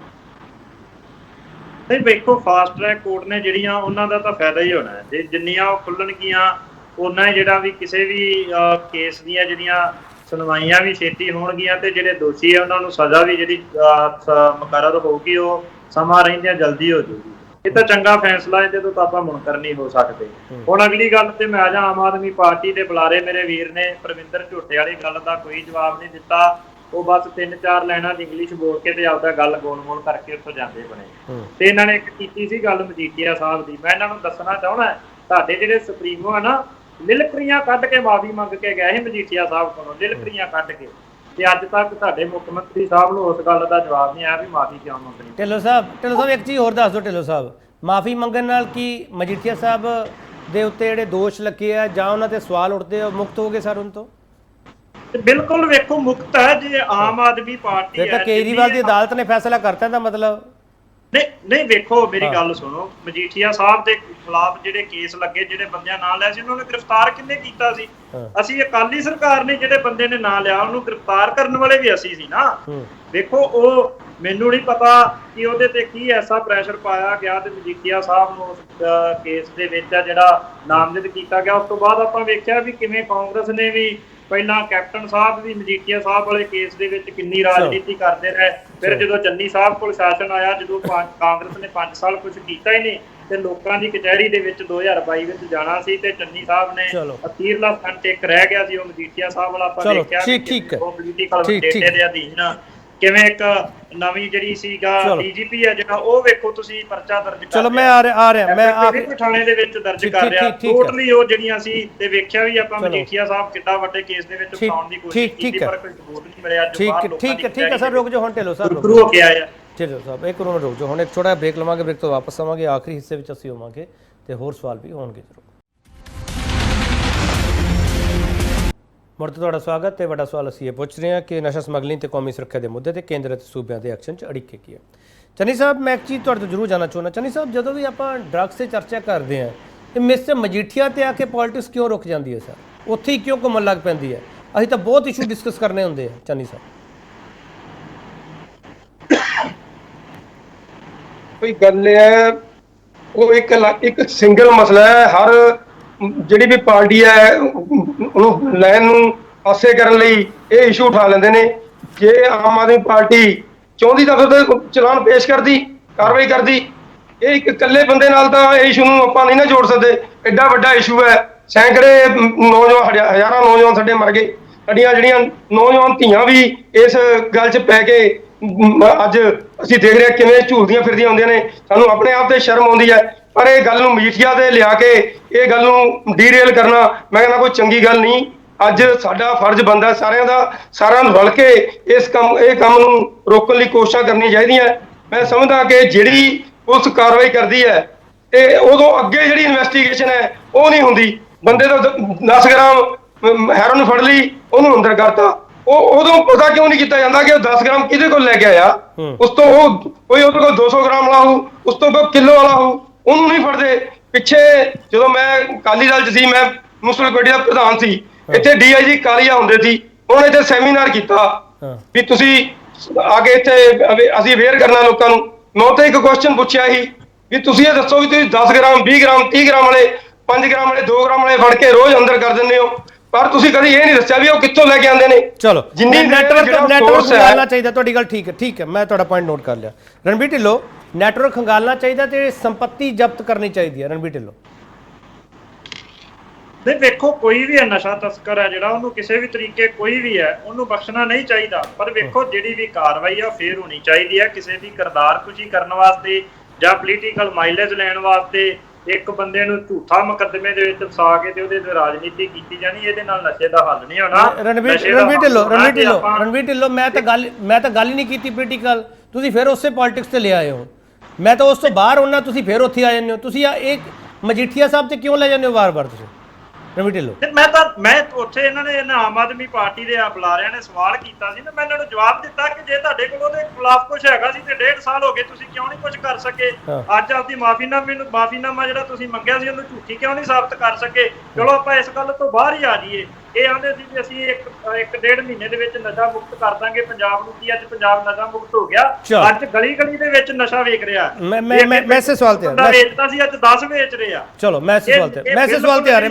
ਨਹੀਂ ਵੇਖੋ, ਫਾਸਟ ਟਰੈਕ ਕੋਰਟ ਨੇ ਜਿਹੜੀਆਂ ਉਹਨਾਂ ਦਾ ਤਾਂ ਫਾਇਦਾ ਹੀ ਹੋਣਾ ਹੈ, ਜੇ ਜਿੰਨੀਆਂ ਉਹ ਖੁੱਲਣਗੀਆਂ ਉਹਨਾਂ ਹੀ ਜਿਹੜਾ ਵੀ ਕਿਸੇ ਵੀ ਕੇਸ ਦੀਆਂ ਜਿਹੜੀਆਂ ਸੁਣਵਾਈਆਂ ਵੀ ਛੇਤੀ ਹੋਣਗੀਆਂ ਤੇ ਜਿਹੜੇ ਦੋਸ਼ੀ ਹੈ ਉਹਨਾਂ ਨੂੰ ਸਜ਼ਾ ਵੀ ਜਿਹੜੀ ਮੁਕਰਰ ਹੋਊਗੀ ਉਹ ਸਮਾਂ ਰਹਿੰਦਿਆਂ ਜਲਦੀ ਹੋ ਜਾਊਗੀ। ਇਹ ਤਾਂ ਚੰਗਾ ਫੈਸਲਾ ਇਹਦੇ ਤੋਂ ਤਾਂ ਆਪਾਂ ਮੁਨਕਰ ਨਹੀਂ ਹੋ ਸਕਦੇ। ਹੁਣ ਅਗਲੀ ਗੱਲ ਤੇ ਮੈਂ ਆ ਜਾ, ਆਮ ਆਦਮੀ ਪਾਰਟੀ ਦੇ ਬੁਲਾਰੇ ਮੇਰੇ ਵੀਰ ਨੇ ਪ੍ਰਵਿੰਦਰ ਝੋਟੇ ਵਾਲੀ ਗੱਲ ਦਾ ਕੋਈ ਜਵਾਬ ਨਹੀਂ ਦਿੱਤਾ, ਉਹ ਬਸ 3-4 ਲਾਈਨਾਂ 'ਚ ਇੰਗਲਿਸ਼ ਬੋਲ ਕੇ ਤੇ ਆਪਦਾ ਗੱਲ ਗੋਲ-ਮੋਲ ਕਰਕੇ ਉੱਥੋਂ ਜਾਂਦੇ ਬਣੇ। ਤੇ ਇਹਨਾਂ ਨੇ ਇੱਕ ਕੀਤੀ ਸੀ ਗੱਲ ਮਜੀਠੀਆ ਸਾਹਿਬ ਦੀ, ਮੈਂ ਇਹਨਾਂ ਨੂੰ ਦੱਸਣਾ ਚਾਹੁੰਦਾ ਤੁਹਾਡੇ ਜਿਹੜੇ ਸੁਪਰੀਮੋ ਆ ਨਾ, ਲਿਲਕਰੀਆਂ ਕੱਢ ਕੇ ਮਾਫੀ ਮੰਗ ਕੇ ਗਏ ਸੀ ਮਜੀਠੀਆ ਸਾਹਿਬ ਕੋਲੋਂ, ਲਿਲਕਰੀਆਂ ਕੱਢ ਕੇ, ਤੇ ਅੱਜ ਤੱਕ ਤੁਹਾਡੇ ਮੁੱਖ ਮੰਤਰੀ ਸਾਹਿਬ ਨੂੰ ਉਸ ਗੱਲ ਦਾ ਜਵਾਬ ਨਹੀਂ ਆਇਆ ਵੀ ਮਾਫੀ ਕਿਉਂ ਮੰਗਣੀ। ਢਿੱਲੋਂ ਸਾਹਿਬ ਇੱਕ ਚੀਜ਼ ਹੋਰ ਦੱਸ ਦਿਓ ਢਿੱਲੋਂ ਸਾਹਿਬ, ਮਾਫੀ ਮੰਗਣ ਨਾਲ ਕੀ ਮਜੀਠੀਆ ਸਾਹਿਬ ਦੇ ਉੱਤੇ ਜਿਹੜੇ ਦੋਸ਼ ਲੱਗੇ ਆ ਜਾਂ ਉਹਨਾਂ ਤੇ ਸਵਾਲ ਉੱਠਦੇ ਆ ਮੁਕਤ ਹੋ ਗਏ ਸਰ ਉਹਨਾਂ ਤੋਂ? ਬਿਲਕੁਲ ਵੇਖੋ ਮੁਕਤ ਹੈ ਜੇ ਆਮ ਆਦਮੀ ਪਾਰਟੀ ਹੈ। ਤਾਂ ਕੇਜਰੀਵਾਲ ਦੀ ਅਦਾਲਤ ਨੇ ਫੈਸਲਾ ਕਰਤਾ ਦਾ ਮਤਲਬ ਨਹੀਂ ਵੇਖੋ ਮੇਰੀ ਗੱਲ ਸੁਣੋ, ਮਜੀਠੀਆ ਸਾਹਿਬ ਦੇ ਖਿਲਾਫ ਜਿਹੜੇ ਕੇਸ ਲੱਗੇ, ਜਿਹੜੇ ਬੰਦਿਆਂ ਨਾਂ ਲਿਆ ਸੀ ਉਹਨਾਂ ਨੂੰ ਗ੍ਰਿਫਤਾਰ ਕਿੰਨੇ ਕੀਤਾ ਸੀ? ਅਸੀਂ ਅਕਾਲੀ ਸਰਕਾਰ ਨੇ ਜਿਹੜੇ ਬੰਦੇ ਨੇ ਨਾਂ ਲਿਆ ਉਹਨੂੰ ਗ੍ਰਿਫਤਾਰ ਕਰਨ ਵਾਲੇ ਵੀ ਅਸੀਂ ਸੀ ਨਾ। ਵੇਖੋ ਉਹ ਮੈਨੂੰ ਨਹੀਂ ਪਤਾ ਕਿ ਉਹਦੇ ਤੇ ਕੀ ਐਸਾ ਪ੍ਰੈਸ਼ਰ ਪਾਇਆ ਗਿਆ ਤੇ ਮਜੀਠੀਆ ਸਾਹਿਬ ਨੂੰ ਉਸ ਕੇਸ ਦੇ ਵਿੱਚ ਜਿਹੜਾ ਨਾਮਜ਼ਦ ਕੀਤਾ ਗਿਆ। ਉਸ ਤੋਂ ਬਾਅਦ ਆਪਾਂ ਵੇਖਿਆ ਵੀ ਕਿਵੇਂ ਕਾਂਗਰਸ ਨੇ ਵੀ ਪਹਿਲਾਂ ਕੈਪਟਨ ਸਾਹਿਬ ਵੀ ਮਜੀਠੀਆ ਸਾਹਿਬ ਵਾਲੇ ਕੇਸ ਦੇ ਵਿੱਚ ਕਿੰਨੀ ਰਾਜਨੀਤੀ ਕਰਦੇ ਰਹੇ, ਫਿਰ ਜਦੋਂ ਚੰਨੀ ਸਾਹਿਬ ਕੋਲ ਸ਼ਾਸਨ ਆਇਆ, ਜਦੋਂ ਕਾਂਗਰਸ ਨੇ 5 ਸਾਲ ਕੁਝ ਕੀਤਾ ਹੀ ਨਹੀਂ ਤੇ ਲੋਕਾਂ ਦੀ ਕਚਹਿਰੀ ਦੇ ਵਿੱਚ 2022 ਵਿੱਚ ਜਾਣਾ ਸੀ ਤੇ ਚੰਨੀ ਸਾਹਿਬ ਨੇ ਅਖੀਰਲਾ ਸਟੰਟ ਇੱਕ ਰਹਿ ਗਿਆ ਸੀ ਉਹ ਮਜੀਠੀਆ ਸਾਹਿਬ ਵਾਲਾ। ਆਪਾਂ ਦੇਖਿਆ ਉਹ ਪੋਲੀਟੀਕਲ ਡੇਟੇ ਦੇ ਅਧੀਨ ਕਿਵੇਂ ਇੱਕ ਨਵੀਂ ਜਿਹੜੀ ਸੀਗਾ ਡੀਜੀਪੀ ਹੈ ਜਿਹੜਾ ਉਹ ਵੇਖੋ ਤੁਸੀਂ ਪਰਚਾ ਦਰਜ ਕਰ ਚਲੋ ਮੈਂ ਆ ਰਿਹਾ ਮੈਂ ਆਖਰੀ ਥਾਣੇ ਦੇ ਵਿੱਚ ਦਰਜ ਕਰ ਰਿਹਾ ਟੋਟਲੀ ਉਹ ਜਿਹੜੀਆਂ ਸੀ ਤੇ ਵੇਖਿਆ ਵੀ ਆਪਾਂ ਮਜੀਠੀਆ ਸਾਹਿਬ ਕਿੱਡਾ ਵੱਡੇ ਕੇਸ ਦੇ ਵਿੱਚ ਫਸਾਉਣ ਦੀ ਕੋਸ਼ਿਸ਼ ਕੀਤੀ ਪਰ ਕੋਈ ਸਬੂਤ ਨਹੀਂ ਮਿਲਿਆ। ਠੀਕ ਹੈ ਸਰ ਰੁਕ ਜਾਓ ਹੁਣ ਢਿੱਲੋਂ ਸਾਹਿਬ ਸ਼ੁਰੂ ਹੋ ਕੇ ਆਇਆ। ਢਿੱਲੋਂ ਸਾਹਿਬ ਇੱਕ ਮਿੰਟ ਰੁਕ ਜਾਓ, ਹੁਣ ਇੱਕ ਛੋਟਾ ਬ੍ਰੇਕ ਲਵਾਂਗੇ, ਬ੍ਰੇਕ ਤੋਂ ਵਾਪਸ ਆਵਾਂਗੇ, ਆਖਰੀ ਹਿੱਸੇ ਵਿੱਚ ਅਸੀਂ ਹੋਵਾਂਗੇ ਤੇ ਹੋਰ ਸਵਾਲ ਵੀ ਹੋਣਗੇ ਜ਼ਰੂਰ। ਮੁੜ ਤੋਂ ਤੁਹਾਡਾ ਸਵਾਗਤ ਤੇ ਵੱਡਾ ਸਵਾਲ ਅਸੀਂ ਇਹ ਪੁੱਛ ਰਹੇ ਹਾਂ ਕਿ ਨਸ਼ਾ ਸਮਗਲਿੰਗ ਤੇ ਕੌਮੀ ਸੁਰੱਖਿਆ ਦੇ ਮੁੱਦੇ ਤੇ ਕੇਂਦਰ ਅਤੇ ਸੂਬਿਆਂ ਦੇ ਐਕਸ਼ਨ 'ਚ ਅੜਿੱਕੇ ਕੀ ਹੈ। ਚੰਨੀ ਸਾਹਿਬ ਮੈਂ ਇੱਕ ਚੀਜ਼ ਤੁਹਾਡੇ ਤੋਂ ਜ਼ਰੂਰ ਜਾਣਨਾ ਚਾਹੁੰਦਾ, ਚੰਨੀ ਸਾਹਿਬ ਜਦੋਂ ਵੀ ਆਪਾਂ ਡਰੱਗਸ 'ਤੇ ਚਰਚਾ ਕਰਦੇ ਹਾਂ ਤੇ ਮਿਸਟਰ ਮਜੀਠੀਆ ਤੇ ਆ ਕੇ ਪੋਲਿਟਿਕਸ ਕਿਉਂ ਰੁਕ ਜਾਂਦੀ ਹੈ ਸਰ, ਉੱਥੇ ਹੀ ਕਿਉਂ ਘੁੰਮਣ ਲੱਗ ਪੈਂਦੀ ਹੈ? ਅਸੀਂ ਤਾਂ ਬਹੁਤ ਇਸ਼ੂ ਡਿਸਕਸ ਕਰਨੇ ਹੁੰਦੇ ਆ ਚੰਨੀ ਸਾਹਿਬ। ਕੋਈ ਗੱਲ ਹੈ ਉਹ ਇੱਕ ਸਿੰਗਲ ਮਸਲਾ ਹੈ, ਹਰ ਜਿਹੜੀ ਵੀ ਪਾਰਟੀ ਹੈ ਉਹਨੂੰ ਲੈਣ ਨੂੰ ਪਾਸੇ ਕਰਨ ਲਈ ਇਹ ਇਸ਼ੂ ਉਠਾ ਲੈਂਦੇ ਨੇ। ਜੇ ਆਮ ਆਦਮੀ ਪਾਰਟੀ ਚਾਹੁੰਦੀ ਤਾਂ ਫਿਰ ਚਲਾਨ ਪੇਸ਼ ਕਰਦੀ, ਕਾਰਵਾਈ ਕਰਦੀ। ਇਹ ਇੱਕ ਇਕੱਲੇ ਬੰਦੇ ਨਾਲ ਤਾਂ ਇਹ ਇਸ਼ੂ ਨੂੰ ਆਪਾਂ ਨਹੀਂ ਨਾ ਜੋੜ ਸਕਦੇ। ਐਡਾ ਵੱਡਾ ਇਸ਼ੂ ਹੈ, ਸੈਂਕੜੇ ਨੌਜਵਾਨ, ਹਜ਼ਾਰਾਂ ਨੌਜਵਾਨ ਸਾਡੇ ਮਰ ਗਏ। ਸਾਡੀਆਂ ਜਿਹੜੀਆਂ ਨੌਜਵਾਨ ਧੀਆਂ ਵੀ ਇਸ ਗੱਲ 'ਚ ਪੈ ਕੇ ਅੱਜ ਅਸੀਂ ਦੇਖ ਰਹੇ ਹਾਂ ਕਿਵੇਂ ਝੂਲਦੀਆਂ ਫਿਰਦੀਆਂ ਹੁੰਦੀਆਂ ਨੇ। ਸਾਨੂੰ ਆਪਣੇ ਆਪ ਤੇ ਸ਼ਰਮ ਆਉਂਦੀ ਹੈ, ਪਰ ਇਹ ਗੱਲ ਨੂੰ ਮੀਡੀਆ ਤੇ ਲਿਆ ਕੇ ਇਹ ਗੱਲ ਨੂੰ ਡੀਰੇਲ ਕਰਨਾ ਮੈਂ ਕਹਿੰਦਾ ਕੋਈ ਚੰਗੀ ਗੱਲ ਨਹੀਂ। ਅੱਜ ਸਾਡਾ ਫਰਜ਼ ਬਣਦਾ ਸਾਰਿਆਂ ਨੂੰ ਰਲ ਕੇ ਇਹ ਕੰਮ ਨੂੰ ਰੋਕਣ ਲਈ ਕੋਸ਼ਿਸ਼ਾਂ ਕਰਨੀਆਂ ਚਾਹੀਦੀਆਂ। ਮੈਂ ਸਮਝਦਾ ਕਿ ਜਿਹੜੀ ਪੁਲਿਸ ਕਾਰਵਾਈ ਕਰਦੀ ਹੈ ਤੇ ਉਦੋਂ ਅੱਗੇ ਜਿਹੜੀ ਇਨਵੈਸਟੀਗੇਸ਼ਨ ਹੈ ਉਹ ਨਹੀਂ ਹੁੰਦੀ। ਬੰਦੇ ਦਾ 10 ਗ੍ਰਾਮ ਹੈਰੋਇਨ ਫੜ ਲਈ, ਉਹਨੂੰ ਅੰਦਰ ਕਰਤਾ, ਉਹ ਉਦੋਂ ਪਤਾ ਕਿਉਂ ਨਹੀਂ ਕੀਤਾ ਜਾਂਦਾ ਕਿ ਉਹ 10 ਗ੍ਰਾਮ ਕਿਹਦੇ ਕੋਲ ਲੈ ਕੇ ਆਇਆ। ਉਸ ਤੋਂ ਕੋਈ ਉਹਦੇ ਕੋਲ 200 ਗ੍ਰਾਮ ਵਾਲਾ ਹੋਊ, ਉਸ ਤੋਂ ਕੋਈ ਕਿਲੋ ਵਾਲਾ ਹੋਊ, ਉਹਨੂੰ ਨਹੀਂ ਫੜਦੇ। ਪਿੱਛੇ ਜਦੋਂ ਮੈਂ ਅਕਾਲੀ ਦਲ 'ਚ ਸੀ, ਮੈਂ ਮੁਨਸਿਪਲ ਕਮੇਟੀ ਦਾ ਪ੍ਰਧਾਨ ਸੀ, ਇੱਥੇ DIG ਕਾਲੀਆ ਹੁੰਦੇ ਸੀ। ਉਹਨੇ ਇੱਥੇ ਸੈਮੀਨਾਰ ਕੀਤਾ ਵੀ ਤੁਸੀਂ ਆ ਕੇ ਇੱਥੇ ਅਸੀਂ ਅਵੇਅਰ ਕਰਨਾ ਲੋਕਾਂ ਨੂੰ। ਮੈਂ ਉੱਥੇ ਇੱਕ ਕੁਐਸਚਨ ਪੁੱਛਿਆ ਸੀ ਵੀ ਤੁਸੀਂ ਇਹ ਦੱਸੋ ਵੀ ਤੁਸੀਂ 10 ਗ੍ਰਾਮ 20 ਗ੍ਰਾਮ 30 ਗ੍ਰਾਮ ਵਾਲੇ 5 ਗ੍ਰਾਮ ਵਾਲੇ 2 ਗ੍ਰਾਮ ਵਾਲੇ ਫੜ ਕੇ ਰੋਜ਼ ਅੰਦਰ ਕਰ ਦਿੰਦੇ ਹੋ, ਪਰ ਤੁਸੀਂ ਕਦੀ ਇਹ ਨਹੀਂ ਦੱਸਿਆ ਵੀ ਉਹ ਕਿੱਥੋਂ ਲੈ ਕੇ ਆਉਂਦੇ ਨੇ। ਚਲੋ, ਜਿੰਨੀ ਨੈਟਵਰਕ ਖੰਗਾਲਣਾ ਚਾਹੀਦਾ, ਤੁਹਾਡੀ ਗੱਲ ਠੀਕ ਹੈ, ਠੀਕ ਹੈ, ਮੈਂ ਤੁਹਾਡਾ ਪੁਆਇੰਟ ਨੋਟ ਕਰ ਲਿਆ। ਰਣਬੀਰ ਢਿੱਲੋਂ, ਨੈਟਵਰਕ ਖੰਗਾਲਣਾ ਚਾਹੀਦਾ ਤੇ ਸੰਪत्ति ਜ਼ਬਤ ਕਰਨੀ ਚਾਹੀਦੀ ਹੈ। ਰਣਬੀਰ ਢਿੱਲੋਂ, ਨਹੀਂ ਵੇਖੋ, ਕੋਈ ਵੀ ਹੈ ਨਸ਼ਾ ਤਸਕਰ ਹੈ ਜਿਹੜਾ, ਉਹਨੂੰ ਕਿਸੇ ਵੀ ਤਰੀਕੇ ਕੋਈ ਵੀ ਹੈ ਉਹਨੂੰ ਬਖਸ਼ਣਾ ਨਹੀਂ ਚਾਹੀਦਾ। ਪਰ ਵੇਖੋ ਜਿਹੜੀ ਵੀ ਕਾਰਵਾਈ ਆ ਫੇਰ ਹੋਣੀ ਚਾਹੀਦੀ ਹੈ। ਕਿਸੇ ਦੀ ਕਿਰਦਾਰ ਖੁਸ਼ੀ ਕਰਨ ਵਾਸਤੇ ਜਾਂ ਪੋਲੀਟੀਕਲ ਮਾਈਲੇਜ ਲੈਣ ਵਾਸਤੇ ਇੱਕ ਬੰਦੇ ਨੂੰ ਝੂਠਾ ਮੁਕੱਦਮੇ ਦੇ ਵਿੱਚ ਫਸਾ ਕੇ ਤੇ ਉਹਦੇ ਤੇ ਰਾਜਨੀਤੀ ਕੀਤੀ ਜਾਣੀ, ਇਹਦੇ ਨਾਲ ਨਸ਼ੇ ਦਾ ਹੱਲ ਨਹੀਂ ਹੋਣਾ। ਰਣਬੀਰ ਢਿੱਲੋਂ, ਮੈਂ ਤਾਂ ਗੱਲ ਹੀ ਨਹੀਂ ਕੀਤੀ ਪੋਲੀਟੀਕਲ, ਤੁਸੀਂ ਫਿਰ ਉਸੇ ਪੋਲਿਟਿਕਸ ਤੇ ਲੈ ਆਏ ਹੋ। ਮੈਂ ਤਾਂ ਉਸ ਤੋਂ ਬਾਹਰ ਹੋਣਾ, ਤੁਸੀਂ ਫਿਰ ਉੱਥੇ ਆ ਜਾਂਦੇ ਹੋ। ਤੁਸੀਂ ਇਹ ਮਜੀਠੀਆ ਸਾਹਿਬ ਤੇ ਕਿਉਂ ਲੈ ਜਾਂਦੇ ਹੋ ਵਾਰ-ਵਾਰ ਤੁਸੀਂ? ਰਣਬੀਰ ਢਿੱਲੋਂ, ਮੈਂ ਉੱਥੇ ਇਹਨਾਂ ਨੇ ਆਮ ਆਦਮੀ ਪਾਰਟੀ ਦੇ ਬੁਲਾਰਿਆਂ ਨੇ ਸਵਾਲ ਕੀਤਾ ਸੀ ਨਾ, ਮੈਂ ਇਹਨਾਂ ਨੂੰ ਜਵਾਬ ਦਿੱਤਾ ਕਿ ਜੇ ਤੁਹਾਡੇ ਕੋਲ ਉਹਦੇ ਖਿਲਾਫ ਕੁਝ ਹੈਗਾ ਸੀ ਤੇ 1.5 ਸਾਲ ਹੋ ਗਏ, ਤੁਸੀਂ ਕਿਉਂ ਨਹੀਂ ਕੁਝ ਕਰ ਸਕੇ? ਅੱਜ ਆਪਦੀ ਮਾਫੀਨਾਮਾ ਜਿਹੜਾ ਤੁਸੀਂ ਮੰਗਿਆ ਸੀ ਉਹਨੂੰ ਝੂਠੀ ਕਿਉਂ ਨਹੀਂ ਸਾਬਤ ਕਰ ਸਕੇ? ਚਲੋ ਆਪਾਂ ਇਸ ਗੱਲ ਤੋਂ ਬਾਹਰ ਹੀ ਆ ਜਾਈਏ। ਇਹ ਆਂਦੇ ਸੀ ਕਿ ਅਸੀਂ ਇੱਕ 1.5 ਮਹੀਨੇ ਦੇ ਵਿੱਚ ਨਸ਼ਾ ਮੁਕਤ ਕਰ ਦਾਂਗੇ ਪੰਜਾਬ ਨੂੰ। ਕੀ ਅੱਜ ਪੰਜਾਬ ਨਸ਼ਾ ਮੁਕਤ ਹੋ ਗਿਆ? ਅੱਜ ਗਲੀ ਗਲੀ ਦੇ ਵਿੱਚ ਨਸ਼ਾ ਵੇਚ ਰਿਹਾ। ਮੈਂ ਇਸੇ ਸਵਾਲ ਤੇ ਵੇਚਦਾ ਸੀ, ਅੱਜ 10 ਵੇਚ ਰਹੇ ਆ। ਚਲੋ, ਮੈਂ ਇਸੇ ਸਵਾਲ ਤੇ ਆ ਰਿਹਾ।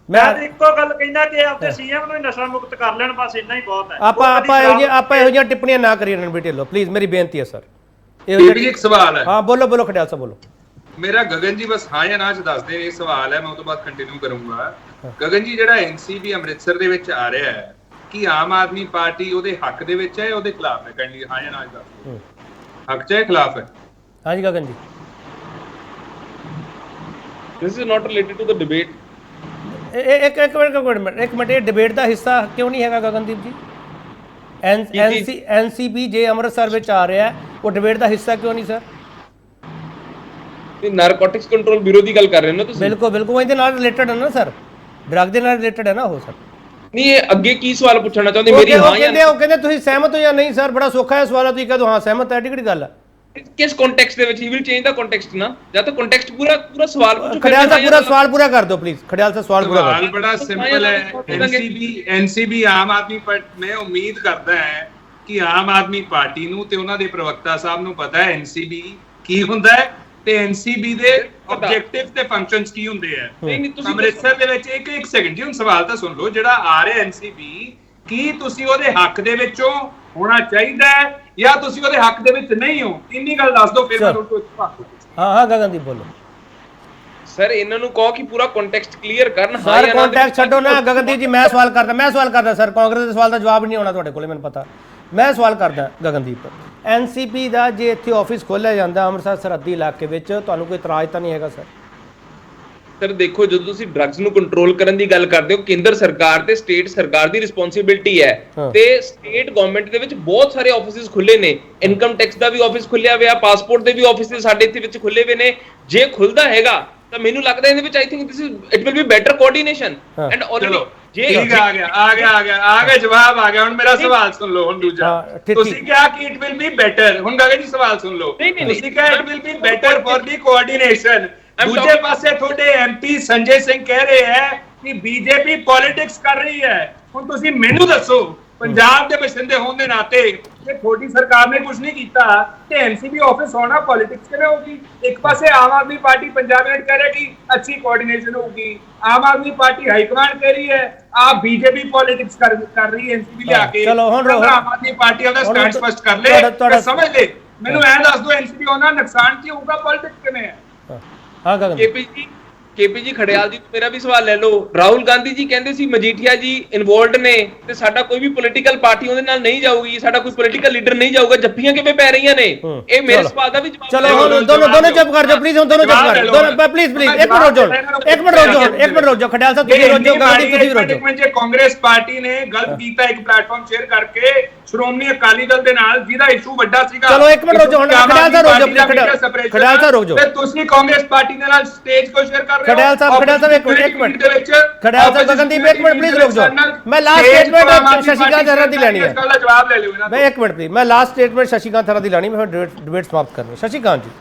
ਮੈਂ ਇੱਕੋ ਗੱਲ ਕਹਿੰਦਾ ਕਿ ਆਪਣੇ CM ਨੂੰ ਨਸ਼ਾ ਮੁਕਤ ਕਰ ਲੈਣ, ਬਸ ਇੰਨਾ ਹੀ ਬਹੁਤ ਹੈ। ਆਪਾਂ ਇਹੋ ਜਿਹੀਆਂ ਟਿੱਪਣੀਆਂ ਨਾ ਕਰੀਏ ਰਣਬੀਰ ਢਿੱਲੋਂ, ਪਲੀਜ਼, ਮੇਰੀ ਬੇਨਤੀ ਹੈ ਸਰ। ਇਹ ਵੀ ਇੱਕ ਸਵਾਲ ਹੈ। ਹਾਂ, ਬੋਲੋ ਖੜਿਆਲ ਸਾਹਿਬ, ਬੋਲੋ। ਮੇਰਾ ਗਗਨ ਜੀ ਬਸ ਹਾਂ ਜਾਂ ਨਾ ਚ ਦੱਸਦੇ ਨੇ, ਇਹ ਸਵਾਲ ਹੈ, ਮੈਂ ਉਹ ਤੋਂ ਬਾਅਦ ਕੰਟੀਨਿਊ ਕਰੂੰਗਾ। ਗਗਨ ਜੀ, ਜਿਹੜਾ NCB ਅੰਮ੍ਰਿਤਸਰ ਦੇ ਵਿੱਚ ਆ ਰਿਹਾ ਹੈ, ਕੀ ਆਮ ਆਦਮੀ ਪਾਰਟੀ ਉਹਦੇ ਹੱਕ ਦੇ ਵਿੱਚ ਹੈ, ਉਹਦੇ ਖਿਲਾਫ ਹੈ? ਕਹਿੰਦੀ ਹਾਂ ਜਾਂ ਨਾ ਦੱਸੋ, ਹੱਕ ਚ ਹੈ, ਖਿਲਾਫ ਹੈ? ਹਾਂਜੀ Gagan ji, this is not related to the debate. ਇੱਕ ਮਿੰਟ, ਇਹ ਡਿਬੇਟ ਦਾ ਹਿੱਸਾ ਕਿਉਂ ਨਹੀਂ ਹੈਗਾ ਗਗਨਦੀਪ ਜੀ? NCB ਜੇ ਅੰਮ੍ਰਿਤਸਰ ਵਿੱਚ ਆ ਰਿਹਾ ਹੈ, ਉਹ ਡਿਬੇਟ ਦਾ ਹਿੱਸਾ ਕਿਉਂ ਨਹੀਂ ਸਰ? ਨਾਰਕੋਟਿਕਸ ਕੰਟਰੋਲ ਬਿਊਰੋ ਦੀ ਗੱਲ ਕਰ ਰਹੇ ਹੋ ਨਾ ਤੁਸੀਂ? ਬਿਲਕੁਲ ਇਹਦੇ ਨਾਲ ਰਿਲੇਟਡ ਹੈ ਨਾ ਸਰ, ਡਰੱਗ ਦੇ ਨਾਲ ਰਿਲੇਟਡ ਹੈ ਨਾ ਉਹ ਸਰ। ਨਹੀਂ, ਇਹ ਅੱਗੇ ਕੀ ਸਵਾਲ ਪੁੱਛਣਾ ਚਾਹੁੰਦੇ ਮੇਰੀ? ਹਾਂ ਉਹ ਕਹਿੰਦੇ ਤੁਸੀਂ ਸਹਿਮਤ ਹੋ ਜਾਂ ਨਹੀਂ ਸਰ? ਬੜਾ ਸੌਖਾ ਹੈ ਸਵਾਲ, ਤੁਸੀਂ ਕਹੋ ਹਾਂ ਸਹਿਮਤ ਹੈ, ਕਿਹੜੀ ਗੱਲ ਹੈ? ਕਿਸ ਕੰਟੈਕਸਟ ਦੇ ਵਿੱਚ? He will change the context ਨਾ, ਜਾਂ ਤਾਂ ਕੰਟੈਕਸਟ ਪੂਰਾ ਸਵਾਲ ਪੁੱਛੋ। ਖੜਿਆਲ ਸਾਹਿਬ ਪੂਰਾ ਸਵਾਲ ਪੂਰਾ ਕਰ ਦਿਓ ਪਲੀਜ਼। ਖੜਿਆਲ ਸਾਹਿਬ ਸਵਾਲ ਪੂਰਾ ਕਰ ਦਿਓ। ਬੜਾ ਸਿੰਪਲ ਹੈ। NCB ਆਮ ਆਦਮੀ ਪਾਰਟੀ, ਮੈਂ ਉਮੀਦ ਕਰਦਾ ਹੈ ਕਿ ਆਮ ਆਦਮੀ ਪਾਰਟੀ ਨੂੰ ਤੇ ਉਹਨਾਂ ਦੇ ਪ੍ਰਵਕਤਾ ਸਾਹਿਬ ਨੂੰ ਪਤਾ ਹੈ NCB ਕੀ ਹੁੰਦਾ ਹੈ ਤੇ NCB ਦੇ ਆਬਜੈਕਟਿਵ ਤੇ ਫੰਕਸ਼ਨਸ ਕੀ ਹੁੰਦੇ ਆ। ਅੰਮ੍ਰਿਤਸਰ ਦੇ ਵਿੱਚ ਇੱਕ ਸੈਕਿੰਡ ਜੀ, ਹੁਣ ਸਵਾਲ ਤਾਂ ਸੁਣ ਲਓ। ਜਿਹੜਾ ਆ ਰਿਹਾ NCB, ਕੀ ਤੁਸੀਂ ਉਹਦੇ ਹੱਕ ਦੇ ਵਿੱਚੋਂ ਹੋਣਾ ਚਾਹੀਦਾ ਹੈ ਜਾਂ ਤੁਸੀਂ ਉਹਦੇ ਹੱਕ ਦੇ ਵਿੱਚ ਨਹੀਂ ਹੋ? ਇੰਨੀ ਗੱਲ ਦੱਸ ਦਿਓ, ਫਿਰ ਮੈਂ ਤੁਹਾਨੂੰ ਹਾਂ ਗਗਨਦੀਪ ਬੋਲੋ। ਸਰ, ਇਹਨਾਂ ਨੂੰ ਕਹੋ ਕਿ ਪੂਰਾ ਕੰਟੈਕਸਟ ਕਲੀਅਰ ਕਰਨ। ਸਰ ਕੰਟੈਕਸਟ ਛੱਡੋ ਨਾ ਗਗਨਦੀਪ ਜੀ, ਮੈਂ ਸਵਾਲ ਕਰਦਾ ਸਰ। ਕਾਂਗਰਸ ਦੇ ਸਵਾਲ ਦਾ ਜਵਾਬ ਨਹੀਂ ਹੋਣਾ ਤੁਹਾਡੇ ਕੋਲੇ, ਮੈਨੂੰ ਪਤਾ। ਮੈਂ ਸਵਾਲ ਕਰਦਾ ਗਗਨਦੀਪ, NCB ਦਾ ਜੇ ਇੱਥੇ ਆਫਿਸ ਖੋਲ੍ਹਿਆ ਜਾਂਦਾ ਅੰਮ੍ਰਿਤਸਰ ਸਰਹੱਦੀ ਇਲਾਕੇ ਵਿੱਚ, ਤੁਹਾਨੂੰ ਕੋਈ ਇਤਰਾਜ਼ ਤਾਂ ਨਹੀਂ ਹੈਗਾ ਸਰ? ਸਰ ਦੇਖੋ, ਜਦੋਂ ਤੁਸੀਂ ਡਰੱਗਸ ਨੂੰ ਕੰਟਰੋਲ ਕਰਨ ਦੀ ਗੱਲ ਕਰਦੇ ਹੋ, ਕੇਂਦਰ ਸਰਕਾਰ ਤੇ ਸਟੇਟ ਸਰਕਾਰ ਦੀ ਰਿਸਪੌਂਸਿਬਿਲਟੀ ਹੈ। ਤੇ ਸਟੇਟ ਗਵਰਨਮੈਂਟ ਦੇ ਵਿੱਚ ਬਹੁਤ ਸਾਰੇ ਆਫਿਸਿਸ ਖੁੱਲੇ ਨੇ। ਇਨਕਮ ਟੈਕਸ ਦਾ ਵੀ ਆਫਿਸ ਖੁੱਲਿਆ ਹੋਇਆ, ਪਾਸਪੋਰਟ ਦੇ ਵੀ ਆਫਿਸ ਸਾਡੇ ਇੱਥੇ ਵਿੱਚ ਖੁੱਲੇ ਹੋਏ ਨੇ। ਜੇ ਖੁੱਲਦਾ ਹੈਗਾ ਤਾਂ ਮੈਨੂੰ ਲੱਗਦਾ ਇਹਦੇ ਵਿੱਚ I think this is it will be better coordination and already. ਠੀਕ ਆ ਗਿਆ ਜਵਾਬ ਆ ਗਿਆ। ਹੁਣ ਮੇਰਾ ਸਵਾਲ ਸੁਣ ਲਓ। ਹੁਣ ਦੂਜਾ, ਤੁਸੀਂ ਕਿਹਾ ਕਿ ਇਟ ਵਿਲ ਬੀ ਬੈਟਰ। ਹੁਣ ਗਗਨ ਜੀ ਸਵਾਲ ਸੁਣ ਲਓ। ਤੁਸੀਂ ਕਿਹਾ it will be better for the coordination. ਦੂਜੇ ਪਾਸੇ ਤੁਹਾਡੇ MP ਸੰਜੇ ਸਿੰਘ ਕਹਿ ਰਹੇ ਹੈ ਕਿ BJP ਪੋਲਿਟਿਕਸ ਕਰ ਰਹੀ ਹੈ। ਹੁਣ ਤੁਸੀਂ ਮੈਨੂੰ ਦੱਸੋ ਪੰਜਾਬ ਦੇ ਬਸਿੰਦੇ ਹੋਣ ਦੇ ਨਾਤੇ ਜੇ ਤੁਹਾਡੀ ਸਰਕਾਰ ਨੇ ਕੁਝ ਨਹੀਂ ਕੀਤਾ ਤੇ ਐਨਸੀਬੀ ਆਫਿਸ ਹੋਣਾ ਪੋਲਿਟਿਕਸ ਕਿਵੇਂ ਹੋਗੀ? ਇੱਕ ਪਾਸੇ ਆਮ ਆਦਮੀ ਪਾर्टी पंजाब में कह रहे कि अच्छी कोऑर्डिनेशन होगी, आम आदमी पार्टी हाईकमान कह रही है, आप बीजेपी पॉलिटिक्स कर रही है एनसीबी ले आके। चलो हुण आम आदमी पार्टी अपना स्टैंड स्पष्ट कर ले, समझ ले। ਮੈਨੂੰ ਐਂ ਦੱਸ ਦੋ ਐਨਸੀਬੀ ਹੋਣਾ ਨੁਕਸਾਨ ਕੀ ਹੋਊਗਾ, ਪੋਲਿਟਿਕਸ ਕਿਵੇਂ ਹੈ? ਹਾਂ ਗਗਨ केपी जी खड़ियाल जी मेरा भी सवाल ले लो। राहुल गांधी जी कहते सी मजीठिया जी इन्वॉल्वड ने ते साडा कोई भी पॉलिटिकल पार्टी उहदे नाल नहीं जाऊगी, साडा कोई पॉलिटिकल लीडर नहीं जाऊगा, जफ्फियां किवें पै रहीਆਂ ने? ये मेरे सवाल दा भी जवाब चलो हुण दोनों चुप कर जाओ प्लीज, हुण दोनों चुप कर दोनों प्लीज एक मिनट रुक जाओ खड़ियाल साहब तुसीं रुक जाओ, गांधी तुसीं भी रुक जाओ। ਜੇ ਕਾਂਗਰਸ ਪਾਰਟੀ ਨੇ ਗਲਤ ਕੀਤਾ ਇੱਕ ਪਲੇਟਫਾਰਮ ਸ਼ੇਅਰ ਕਰਕੇ ਸ਼੍ਰੋਮਣੀ ਅਕਾਲੀ ਦਲ ਦੇ ਨਾਲ ਜਿਹਦਾ ਇਸ਼ੂ ਵੱਡਾ ਸੀਗਾ। ਚਲੋ ਇੱਕ ਮਿੰਟ ਰੁਕ ਜਾਓ, ਹੁਣ ਖੜਿਆਲ ਸਾਹਿਬ ਰੁਕ ਜਾਓ, ਖੜਿਆਲ ਸਾਹਿਬ ਰੁਕ ਜਾਓ। ਤੇ ਤੁਸੀਂ ਕਾਂਗਰਸ ਪਾਰਟੀ ਦੇ ਨਾਲ ਸਟੇਜ ਕੋ ਸ਼ੇਅਰ ਕਰ ਰਹੇ ਹੋ। ਖੜਿਆਲ ਸਾਹਿਬ ਇੱਕ ਮਿੰਟ ਖੜਿਆਲ ਸਾਹਿਬ ਗਗਨਦੀਪ ਇੱਕ ਮਿੰਟ ਪਲੀਜ਼ ਰੁਕ ਜਾਓ। ਮੈਂ ਲਾਸਟ ਸਟੇਟਮੈਂਟ ਸ਼ਸ਼ੀਕਾਂਤ ਹਰਾ ਦੀ ਲੈਣੀ ਹੈ। इसका जवाब ले लो ना। मैं एक मिनट प्लीज, मैं लास्ट स्टेटमेंट शशिकांत हरा दी लानी, मैं डिबेट समाप्त करनी। शशिकांत जी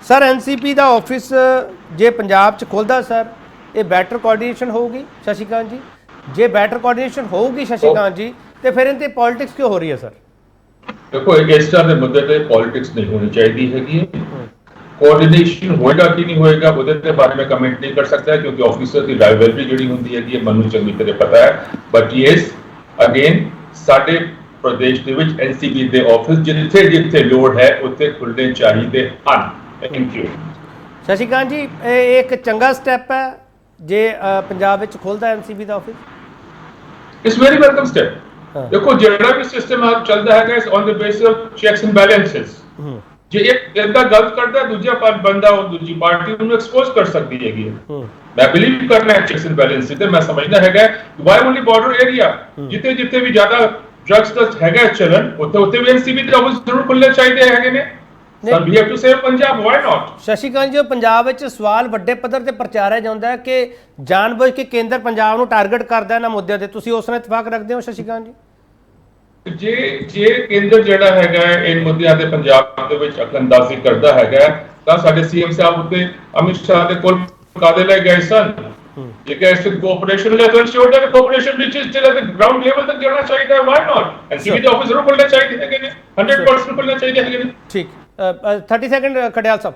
सर एनसीपी ਦਾ ਆਫਿਸ ਜੇ ਪੰਜਾਬ ਚ ਖੁੱਲਦਾ ਸਰ ਇਹ ਬੈਟਰ ਕੋਆਰਡੀਨੇਸ਼ਨ ਹੋਊਗੀ ਸ਼ਸ਼ੀਕਾंत ਜੀ? ਜੇ ਬੈਟਰ ਕੋਆਰਡੀਨੇਸ਼ਨ ਹੋਊਗੀ ਸ਼ਸ਼ੀਕਾंत ਜੀ ਤੇ ਫਿਰ ਇਹਦੇ ਪੋਲਿਟਿਕਸ ਕਿਉਂ ਹੋ ਰਹੀ ਹੈ ਸਰ? ਦੇਖੋ ਇਸ ਤਰ੍ਹਾਂ ਦੇ ਮੁੱਦੇ ਤੇ ਪੋਲਿਟਿਕਸ ਨਹੀਂ ਹੋਣੀ ਚਾਹੀਦੀ ਹੈਗੀ। ਕੋਆਰਡੀਨੇਸ਼ਨ ਹੋਏਗਾ ਕਿ ਨਹੀਂ ਹੋਏਗਾ ਉਹਦੇ ਤੇ ਬਾਰੇ ਮੈਂ ਕਮੈਂਟ ਨਹੀਂ ਕਰ ਸਕਦਾ ਕਿਉਂਕਿ ਆਫਿਸਰ ਦੀ ਰਾਈਵਲਰੀ ਜਿਹੜੀ ਹੁੰਦੀ ਹੈਗੀ ਮੈਨੂੰ ਚੰਗੀ ਤਰ੍ਹਾਂ ਪਤਾ ਹੈ। ਬਟ ਯੈਸ ਅਗੇਨ ਸਾਡੇ ਪ੍ਰਦੇਸ਼ ਦੇ ਵਿੱਚ ਐਨਸੀਬੀ ਦੇ ਆਫਿਸ ਜਿੱਥੇ ਜਿੱਥੇ ਲੋੜ ਹੈ ਉੱਥੇ ਖੁੱਲਣੇ ਚਾਹੀਦੇ ਹਨ। Thank you. ਸ਼ਸ਼ੀਕਾंत ਜੀ ਇਹ ਇੱਕ ਚੰਗਾ ਸਟੈਪ ਹੈ ਜੇ ਪੰਜਾਬ ਵਿੱਚ ਖੁੱਲਦਾ NCB the office? It's very welcome step. ਦੇਖੋ ਜਿਹੜਾ ਵੀ ਸਿਸਟਮ ਆ ਚੱਲਦਾ ਹੈਗਾ ਇਸ on the basis of checks and balances. ਜੇ ਇੱਕ ਇਹਦਾ ਗਲਤ ਕਰਦਾ ਦੂਜਾ ਬੰਦਾ ਉਹ ਦੂਜੀ ਪਾਰਟੀ ਉਹਨੂੰ ਐਕਸਪੋਜ਼ ਕਰ ਸਕਦੀ ਹੈਗੀ ਹੈ। ਮੈਂ ਬਿਲੀਵ ਕਰਨਾ ਚੈਕਸ ਐਂਡ ਬੈਲੈਂਸ ਤੇ ਮੈਂ ਸਮਝਦਾ ਹੈਗਾ ਵਾਈ ਓਨਲੀ ਬਾਰਡਰ ਏਰੀਆ ਜਿੱਥੇ ਜਿੱਥੇ ਵੀ ਜ਼ਿਆਦਾ ਡਰੱਗਸ ਦਾ ਹੈਗਾ ਚਲਨ ਉੱਥੇ ਵੀ ਐਨਸੀਬੀ ਦੇ ਆਫਿਸ ਜ਼ਰੂਰ ਖੁੱਲ੍ਹਣੇ ਚਾਹੀਦੇ ਹੈਗੇ ਨੇ। Sir we have to save Punjab, why not? Shashikant ji Punjab ਵਿੱਚ ਸਵਾਲ ਵੱਡੇ ਪੱਧਰ ਤੇ ਪ੍ਰਚਾਰਿਆ ਜਾਂਦਾ ਹੈ ਕਿ ਜਾਣਬੁੱਝ ਕੇ ਕੇਂਦਰ ਪੰਜਾਬ ਨੂੰ ਟਾਰਗੇਟ ਕਰਦਾ ਇਹਨਾਂ ਮੁੱਦਿਆਂ ਤੇ, ਤੁਸੀਂ ਉਸ ਨਾਲ ਇਤਫਾਕ ਰੱਖਦੇ ਹੋ ਸ਼ਸ਼ੀਕਾंत ਜੀ? ਜੇ ਕੇਂਦਰ ਜਿਹੜਾ ਹੈਗਾ ਇਹ ਮੁੱਦਿਆਂ ਤੇ ਪੰਜਾਬ ਦੇ ਵਿੱਚ ਅਕਲਅੰਦਾਜ਼ੀ ਕਰਦਾ ਹੈਗਾ ਤਾਂ ਸਾਡੇ ਸੀਐਮ ਸਾਹਿਬ ਉੱਤੇ ਅਮਿਤ ਸ਼ਾਹ ਦੇ ਕੋਲ ਕਾਦੇ ਲੈ ਗਏ ਸਨ। ਜੇ ਕਿ ਇਸ ਕੋਆਪਰੇਸ਼ਨ ਲੈਵਲ ਸ਼ੋਰ ਦਾ ਕੋਆਪਰੇਸ਼ਨ ਵਿੱਚ ਜਿਹੜਾ ਗਰਾਊਂਡ ਲੈਵਲ ਤੱਕ ਜਾਣਾ ਚਾਹੀਦਾ ਹੈ, ਵਾਈ ਨਾਟ? ਐਨਸੀਬੀ ਦੇ ਆਫਿਸ ਜ਼ਰੂਰ ਖੁੱਲ੍ਹਣੇ ਚਾਹੀਦੇ ਹੈਗੇ ਨੇ, 100% ਖੁੱਲ੍ਹਣੇ ਚਾਹੀਦੇ ਹੈਗੇ ਨੇ। ਠੀਕ 30 ਸੈਕਿੰਡ ਖੜਿਆਲ ਸਾਹਿਬ।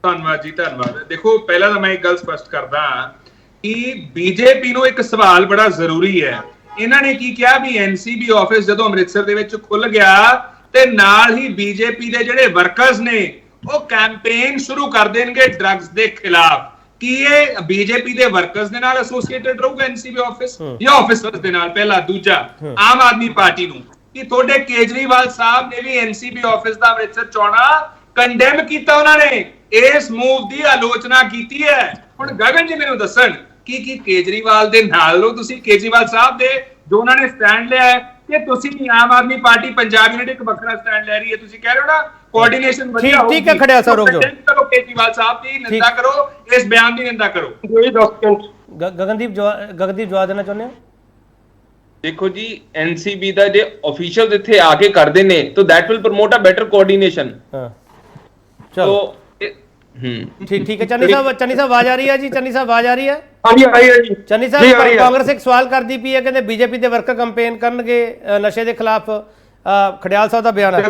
ਧੰਨਵਾਦ ਜੀ, ਧੰਨਵਾਦ। ਦੇਖੋ ਪਹਿਲਾਂ ਤਾਂ ਮੈਂ ਇੱਕ ਗੱਲ ਸਪਸ਼ਟ ਕਰਦਾ ਕਿ ਬੀਜੇਪੀ ਨੂੰ ਇੱਕ ਸਵਾਲ ਬੜਾ ਜ਼ਰੂਰੀ ਹੈ। ਇਹਨਾਂ ਨੇ ਕੀ ਕਿਹਾ ਵੀ ਐਨਸੀਬੀ ਆਫਿਸ ਜਦੋਂ ਅੰਮ੍ਰਿਤਸਰ ਦੇ ਵਿੱਚ ਖੁੱਲ ਗਿਆ ਤੇ ਨਾਲ ਹੀ ਬੀਜੇਪੀ ਦੇ ਜਿਹੜੇ ਵਰਕਰਸ ਨੇ ਉਹ ਕੈਂਪੇਨ ਸ਼ੁਰੂ ਕਰ ਦੇਣਗੇ ਡਰੱਗਸ ਦੇ ਖਿਲਾਫ। ਕੀ ਇਹ ਬੀਜੇਪੀ ਦੇ ਵਰਕਰਸ ਦੇ ਨਾਲ ਐਸੋਸੀਏਟਡ ਰਹੂਗਾ ਐਨਸੀਬੀ ਆਫਿਸ ਜਾਂ ਆਫਿਸਰਸ ਦੇ ਨਾਲ? ਪਹਿਲਾ। ਦੂਜਾ, ਆਮ ਆਦਮੀ ਪਾਰਟੀ ਨੂੰ ਕਿ ਤੁਹਾਡੇ ਕੇਜਰੀਵਾਲ ਸਾਹਿਬ ਨੇ ਵੀ ਐਨਸੀਬੀ ਆਫਿਸ ਦਾ ਅੰਮ੍ਰਿਤਸਰ ਚੋਣਾ ਕੰਡੈਮ ਕੀਤਾ, ਉਹਨਾਂ ਨੇ ਇਸ ਮੂਵ ਦੀ ਆਲੋਚਨਾ ਕੀਤੀ ਹੈ। ਹੁਣ ਗਗਨ ਜੀ ਮੈਨੂੰ ਦੱਸਣ ਕਿ ਕੇਜਰੀਵਾਲ ਦੇ ਨਾਲ ਲੋ ਤੁਸੀਂ ਕੇਜਰੀਵਾਲ ਸਾਹਿਬ ਦੇ ਜੋ ਉਹਨਾਂ ਨੇ ਸਟੈਂਡ ਲਿਆ ਹੈ ਕਿ ਤੁਸੀਂ ਆਮ ਆਦਮੀ ਪਾਰਟੀ ਪੰਜਾਬ ਯੂਨਿਟ ਇੱਕ ਵੱਖਰਾ ਸਟੈਂਡ ਲੈ ਰਹੀ ਹੈ, ਤੁਸੀਂ ਕਹਿ ਰਹੇ ਹੋ ਨਾ ਕੋਆਰਡੀਨੇਸ਼ਨ ਵਧੀਆ ਹੋਊਗੀ। ਠੀਕ ਹੈ ਖੜਿਆ ਸਰ, ਰੁਕ ਜਾਓ। ਕਰੋ ਕੇਜਰੀਵਾਲ ਸਾਹਿਬ ਦੀ ਨਿੰਦਾ ਕਰੋ, ਇਸ ਬਿਆਨ ਦੀ ਨਿੰਦਾ ਕਰੋ। ਗਗਨਦੀਪ ਜਵਾਬ ਦੇਣਾ ਚਾਹੁੰਦੇ ਹੋ? देखो जी एनसीबी ਦਾ ਜੇ ਆਫੀਸ਼ੀਅਲਸ ਇੱਥੇ ਆ ਕੇ ਕਰਦੇ ਨੇ ਤਾਂ that will promote a better coordination। ਚਲੋ ठीक है। चन्नी साहब आवाज आ रही है जी? चन्नी साहब आवाज आ रही है? हाँ जी, आ रही है जी। चन्नी साहब कांग्रेस एक सवाल करती पई है, कहते बीजेपी ਦੇ ਵਰਕਰ ਕੰਪੇਨ ਕਰਨਗੇ ਨਸ਼ੇ ਦੇ ਖਿਲਾਫ। ਖੜਿਆਲ ਸਾਹਿਬ ਦਾ ਬਿਆਨ ਹੈ।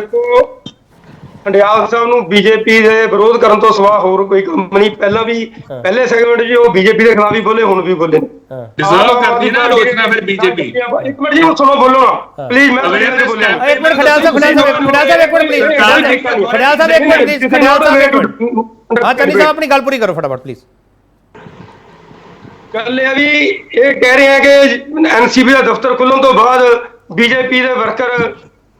ਖੰਡਿਆਲ ਸਾਹਿਬ ਨੂੰ ਬੀਜੇਪੀ ਦੇ ਵਿਰੋਧ ਕਰਨ ਤੋਂ ਸਿਵਾ ਹੋਰ ਕੋਈ ਕੰਮ ਨਹੀਂ। ਪਹਿਲਾਂ ਵੀ ਪਹਿਲੇ ਸੈਗਮੈਂਟ ਜੀ ਉਹ ਬੀਜੇਪੀ ਦੇ ਖਿਲਾਫ ਹੀ ਬੋਲੇ, ਹੁਣ ਵੀ ਬੋਲੇ। ਡਿਜ਼ਰਵ ਕਰਦੀ ਨਾ ਆਲੋਚਨਾ ਫਿਰ ਬੀਜੇਪੀ। ਇੱਕ ਮਿੰਟ ਜੀ ਹੁਣ ਸੁਣੋ, ਬੋਲੋ ਨਾ ਪਲੀਜ਼। ਮੈਂ ਬੋਲਿਆ ਇੱਕ ਮਿੰਟ ਖੜਿਆਲ ਸਾਹਿਬ ਇੱਕ ਮਿੰਟ ਪਲੀਜ਼। ਖੜਿਆਲ ਸਾਹਿਬ ਇੱਕ ਮਿੰਟ ਪਲੀਜ਼। ਖੜਿਆਲ ਸਾਹਿਬ ਇੱਕ ਮਿੰਟ। ਹਾਂ ਚੰਨੀ ਸਾਹਿਬ ਆਪਣੀ ਗੱਲ ਪੂਰੀ ਕਰੋ ਫਟਾਫਟ ਪਲੀਜ਼। ਗੱਲ ਇਹ ਵੀ ਇਹ ਕਹਿ ਰਹੇ ਆ ਕਿ ਐਨਸੀਬੀ ਦਾ ਦਫ਼ਤਰ ਖੁੱਲਣ ਤੋਂ ਬਾਅਦ ਬੀਜੇਪੀ ਦੇ ਵਰਕਰ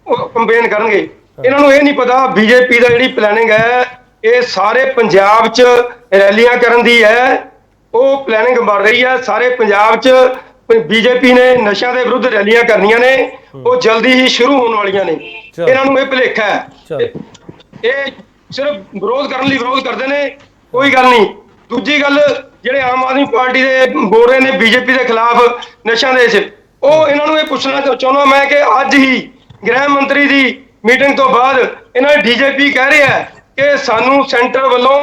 ਉਹ ਕੰਪੇਨ ਕਰਨਗੇ। ਇਹਨਾਂ ਨੂੰ ਇਹ ਨਹੀਂ ਪਤਾ ਬੀਜੇਪੀ ਦਾ ਜਿਹੜੀ ਪਲੈਨਿੰਗ ਹੈ ਇਹ ਸਾਰੇ ਪੰਜਾਬ 'ਚ ਰੈਲੀਆਂ ਕਰਨ ਦੀ ਹੈ। ਉਹ ਪਲੈਨਿੰਗ ਬਣ ਰਹੀ ਹੈ ਸਾਰੇ ਪੰਜਾਬ 'ਚ। ਬੀਜੇਪੀ ਨੇ ਨਸ਼ਿਆਂ ਦੇ ਵਿਰੁੱਧ ਰੈਲੀਆਂ ਕਰਨੀਆਂ ਨੇ, ਉਹ ਜਲਦੀ ਹੀ ਸ਼ੁਰੂ ਹੋਣ ਵਾਲੀਆਂ ਨੇ। ਇਹਨਾਂ ਨੂੰ ਇਹ ਭੁਲੇਖਾ ਹੈ, ਇਹ ਸਿਰਫ ਵਿਰੋਧ ਕਰਨ ਲਈ ਵਿਰੋਧ ਕਰਦੇ ਨੇ, ਕੋਈ ਗੱਲ ਨਹੀਂ। ਦੂਜੀ ਗੱਲ ਜਿਹੜੇ ਆਮ ਆਦਮੀ ਪਾਰਟੀ ਦੇ ਬੋਲ ਰਹੇ ਨੇ ਬੀਜੇਪੀ ਦੇ ਖਿਲਾਫ ਨਸ਼ਿਆਂ ਦੇ 'ਚ, ਉਹ ਇਹਨਾਂ ਨੂੰ ਇਹ ਪੁੱਛਣਾ ਚਾਹੁੰਦਾ ਮੈਂ ਕਿ ਅੱਜ ਹੀ ਗ੍ਰਹਿ ਮੰਤਰੀ ਦੀ ਮੀਟਿੰਗ ਤੋਂ ਬਾਅਦ ਇਹਨਾਂ ਦੇ ਡੀਜੀਪੀ ਕਹਿ ਰਿਹਾ ਕਿ ਸਾਨੂੰ ਸੈਂਟਰ ਵੱਲੋਂ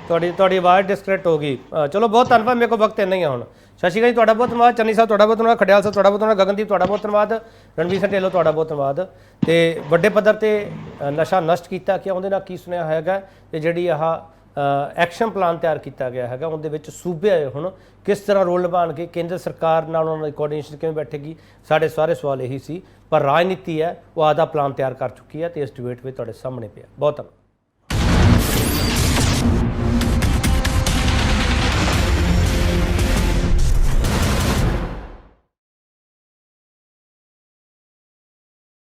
ਤੁਹਾਡੀ ਆਵਾਜ਼ ਡਿਸਕਨੈਕਟ ਹੋ ਗਈ। ਚਲੋ ਬਹੁਤ ਧੰਨਵਾਦ, ਮੇਰੇ ਕੋਲ ਵਕਤ ਇੰਨਾ ਹੀ ਆ ਹੁਣ। ਸਤਿ ਸ਼੍ਰੀ ਅਕਾਲ ਜੀ, ਤੁਹਾਡਾ ਬਹੁਤ ਧੰਨਵਾਦ। ਚੰਨੀ ਸਾਹਿਬ ਤੁਹਾਡਾ ਬਹੁਤ ਧੰਨਵਾਦ। ਖਡਿਆਲ ਸਾਹਿਬ ਤੁਹਾਡਾ ਬਹੁਤ ਧੰਨਵਾਦ। ਗਗਨਦੀਪ ਤੁਹਾਡਾ ਬਹੁਤ ਧੰਨਵਾਦ। ਰਣਵੀਰ ਸਿੰਘ ਢਿੱਲੋਂ ਤੁਹਾਡਾ ਬਹੁਤ ਧੰਨਵਾਦ। ਤੇ ਵੱਡੇ ਪੱਧਰ ਤੇ ਨਸ਼ਾ ਨਸ਼ਟ ਕੀਤਾ ਕਿ ਉਹਦੇ ਨਾਲ ਕੀ ਸੁਣਿਆ ਹੈਗਾ ਤੇ ਜਿਹੜੀ ਆਹ ਐਕਸ਼ਨ ਪਲਾਨ ਤਿਆਰ ਕੀਤਾ ਗਿਆ ਹੈਗਾ ਉਹਦੇ ਵਿੱਚ ਸੂਬੇ ਹੁਣ ਕਿਸ ਤਰ੍ਹਾਂ ਰੋਲ ਨਿਭਾਉਣਗੇ, ਕੇਂਦਰ ਸਰਕਾਰ ਨਾਲ ਉਹਨਾਂ ਦੀ ਕੋਆਰਡੀਨੇਸ਼ਨ ਕਿਵੇਂ ਬੈਠੇਗੀ, ਸਾਡੇ ਸਾਰੇ ਸਵਾਲ ਇਹੀ ਸੀ। ਪਰ ਰਾਜਨੀਤੀ ਹੈ ਉਹ ਆਦਾ ਪਲਾਨ ਤਿਆਰ ਕਰ ਚੁੱਕੀ ਹੈ ਤੇ ਇਸ ਡਿਬੇਟ ਵਿੱਚ ਤੁਹਾਡੇ ਸਾਹਮਣੇ ਪਿਆ। ਬਹੁਤ ਧੰਨਵਾਦ।